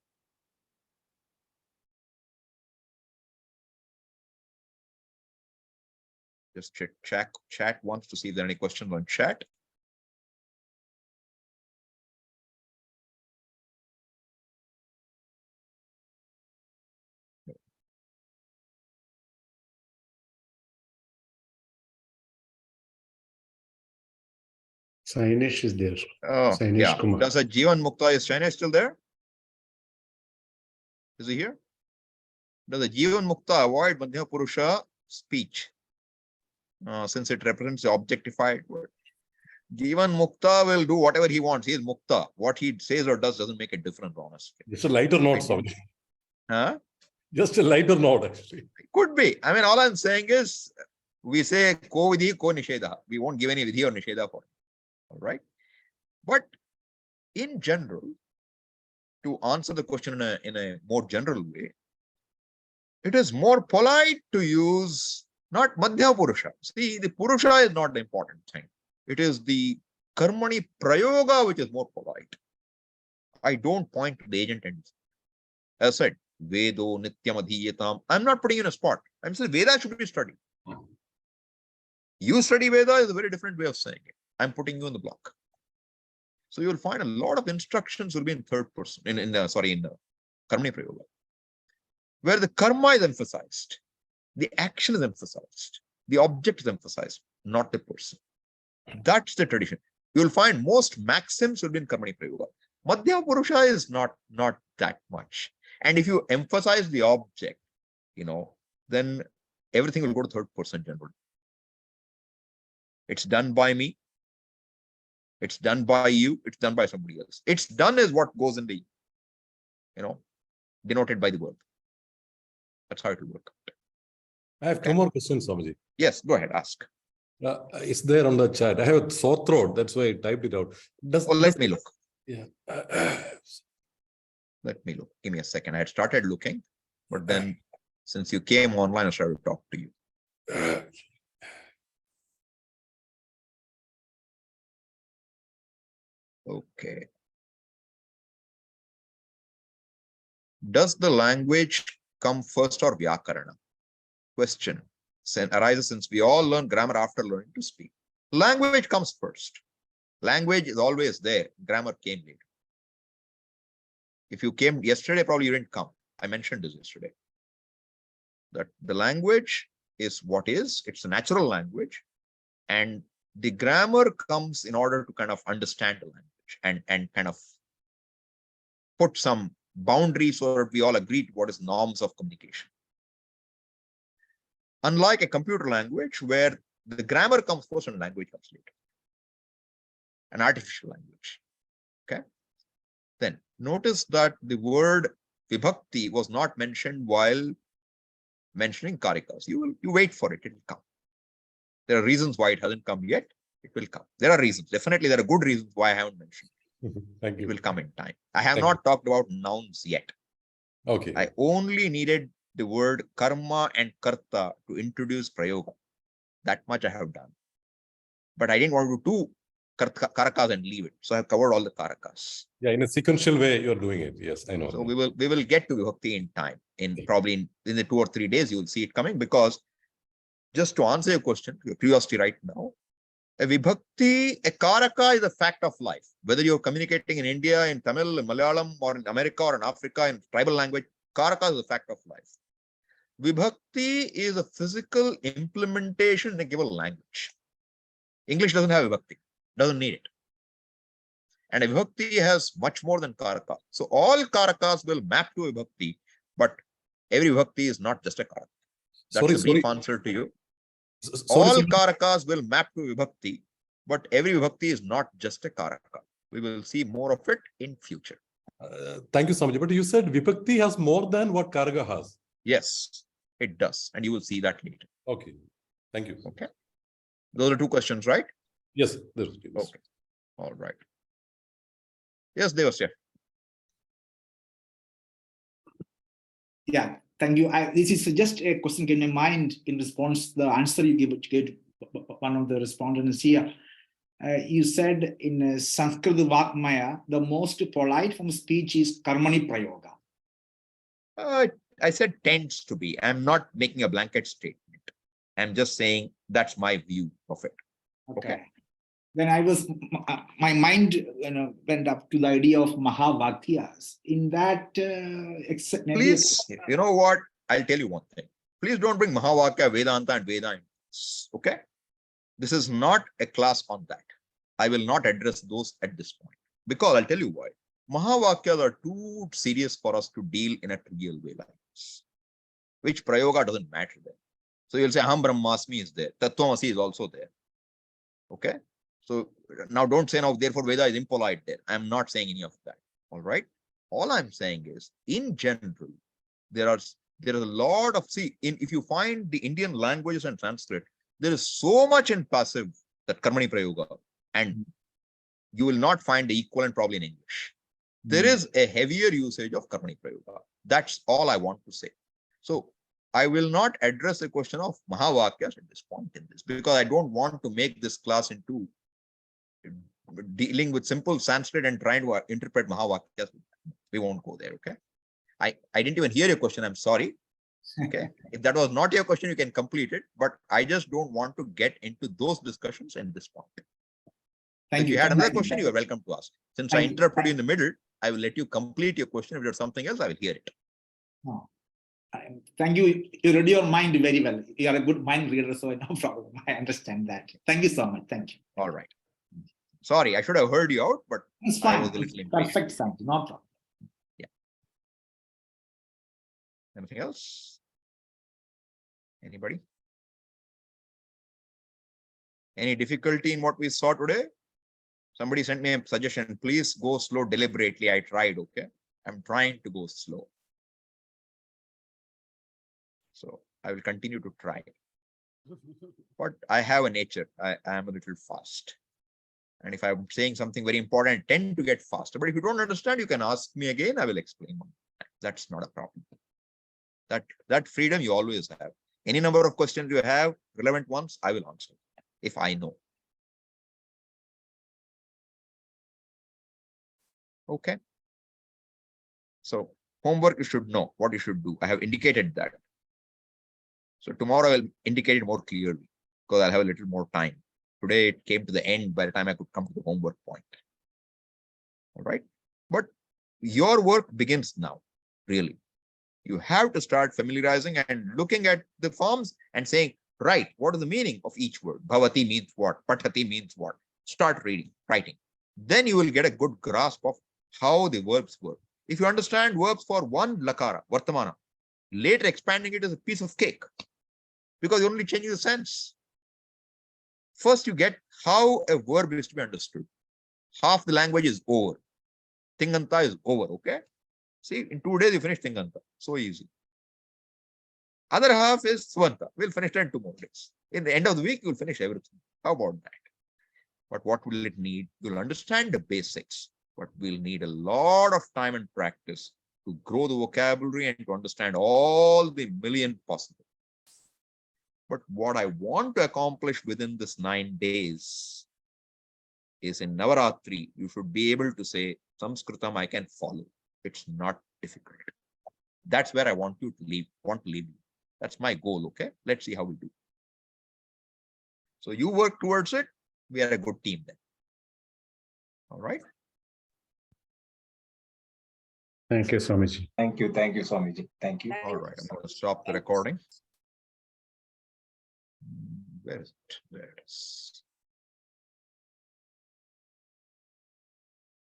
Just chat once to see if there are any questions on chat. Sainesh is there. Oh, Sainesh yeah. Kumar. Does a Jivan Mukta, is China still there? Is he here? Does the Jivan Mukta avoid Madhya Purusha speech? Since it represents the objectified word. Jivan Mukta will do whatever he wants. He is Mukta. What he says or does doesn't make a difference, honestly. It's a lighter note, Swamiji. Huh? Just a lighter note, actually. Could be. I mean, all I'm saying is, we say ko vidhi, ko nisheda. We won't give any vidhi or nisheda for it. All right. But in general, to answer the question in a more general way, it is more polite to use not Madhya Purusha. See, the Purusha is not the important thing. It is the karmani prayoga which is more polite. I don't point to the agent end. As I said, Vedo Nityam Adhiyatam. I'm not putting in a spot. I'm saying Veda should be studied. You study Veda is a very different way of saying it. I'm putting you in the block. So you'll find a lot of instructions will be in third person, in the karmani prayoga, where the karma is emphasized, the action is emphasized, the object is emphasized, not the person. That's the tradition. You'll find most maxims will be in karmani prayoga. Madhya Purusha is not that much. And if you emphasize the object, then everything will go to third person generally. It's done by me. It's done by you. It's done by somebody else. It's done is what goes in the, denoted by the verb. That's how it will work. I have two more questions, Swamiji. Yes, go ahead, ask. It's there on the chat. I have a sore throat. That's why I typed it out. Let me look. Yeah. Let me look. Give me a second. I had started looking, but then since you came online, I started to talk to you. Okay. Does the language come first or vyakarana? Question arises since we all learn grammar after learning to speak. Language comes first. Language is always there. Grammar came later. If you came yesterday, probably you didn't come. I mentioned this yesterday. That the language is what is. It's a natural language. And the grammar comes in order to kind of understand the language and kind of put some boundaries so that we all agree to what is norms of communication. Unlike a computer language where the grammar comes first and language comes later. An artificial language. Okay. Then notice that the word vibhakti was not mentioned while mentioning karakas. You wait for it, it will come. There are reasons why it hasn't come yet. It will come. There are reasons. Definitely there are good reasons why I haven't mentioned it. Thank you. It will come in time. I have not talked about nouns yet. Okay. I only needed the word karma and karta to introduce prayoga. That much I have done. But I didn't want to do karakas and leave it. So I have covered all the karakas. Yeah, in a sequential way, you're doing it. Yes, I know. So we will get to vibhakti in time. Probably in the 2 or 3 days, you will see it coming, because just to answer your question, your curiosity right now, a vibhakti, a karaka is a fact of life. Whether you're communicating in India, in Tamil, in Malayalam, or in America, or in Africa, in tribal language, Karakas is a fact of life. Vibhakti is a physical implementation in a given language. English doesn't have vibhakti, doesn't need it. And a vibhakti has much more than karaka. So all karakas will map to a vibhakti, but every vibhakti is not just a karaka. That's Sorry, the brief sorry. answer to you. Sorry, All Swamiji. karakas will map to vibhakti, but every vibhakti is not just a karaka. We will see more of it in future. Thank you, Swamiji. But you said Vibhakti has more than what Karga has. Yes, it does. And you will see that later. Okay. Thank you. Okay. Those are two questions, right? Yes, there is. Okay. All right. Yes, Devasya. Yeah, thank you. This is just a question in my mind in response to the answer you gave to one of the respondents here. You said in Sanskrit Vakmaya, the most polite form of speech is karmani prayoga. I said tends to be. I'm not making a blanket statement. I'm just saying that's my view of it. Okay. Then my mind went up to the idea of Mahavakyas. In that, Please, you know what? I'll tell you one thing. Please don't bring Mahavakya, Vedanta, and Veda. Okay? This is not a class on that. I will not address those at this point. Because I'll tell you why. Mahavakyas are too serious for us to deal in a trivial way like this. Which prayoga doesn't matter there. So you'll say Aham Brahmasmi is there. Tattvamasi is also there. Okay? So now don't say now, therefore Veda is impolite there. I'm not saying any of that. All right. All I'm saying is, in general, there is a lot of, if you find the Indian languages and Sanskrit, there is so much in passive that karmani prayoga, and you will not find the equivalent probably in English. There is a heavier usage of karmani prayoga. That's all I want to say. So I will not address the question of Mahavakyas at this point in this, because I don't want to make this class into dealing with simple Sanskrit and trying to interpret Mahavakyas. We won't go there, okay? I didn't even hear your question. I'm sorry. Okay. If that was not your question, you can complete it. But I just don't want to get into those discussions in this point. If you had another question, you are welcome to ask. Since I interrupted you in the middle, I will let you complete your question. If there's something else, I will hear it. Oh. Thank you. You read your mind very well. You are a good mind reader, so no problem. I understand that. Thank you so much. Thank you. All right. Sorry, I should have heard you out, but it's fine. I was a little impatient. Perfect, Sam. No problem. Yeah. Anything else? Anybody? Any difficulty in what we saw today? Somebody sent me a suggestion. Please go slow deliberately. I tried. Okay. I'm trying to go slow. So I will continue to try. But I have a nature. I am a little fast. And if I'm saying something very important, I tend to get faster. But if you don't understand, you can ask me again. I will explain. That's not a problem. That freedom you always have. Any number of questions you have, relevant ones, I will answer if I know. Okay. So homework, you should know what you should do. I have indicated that. So tomorrow I will indicate it more clearly because I'll have a little more time. Today it came to the end by the time I could come to the homework point. All right. But your work begins now, really. You have to start familiarizing and looking at the forms and saying, right, what is the meaning of each word? Bhavati means what? Pathati means what? Start reading, writing. Then you will get a good grasp of how the verbs work. If you understand verbs for one lakara, vartamana, later expanding it is a piece of cake because you're only changing the sense. First, you get how a verb is to be understood. Half the language is over. Tinganta is over, okay? See, in 2 days, you finish tinganta. So easy. Other half is swanta. We'll finish it in 2 more days. In the end of the week, you'll finish everything. How about that? But what will it need? You'll understand the basics, but we'll need a lot of time and practice to grow the vocabulary and to understand all the million possible. But what I want to accomplish within this 9 days is in Navaratri, you should be able to say, Sanskritam I can follow. It's not difficult. That's where I want you to leave, you. That's my goal, okay? Let's see how we do. So you work towards it. We are a good team then. All right. Thank you, Swamiji. Thank you, Swamiji. Thank you. All right, I'm going to stop the recording. Where is it? There it is.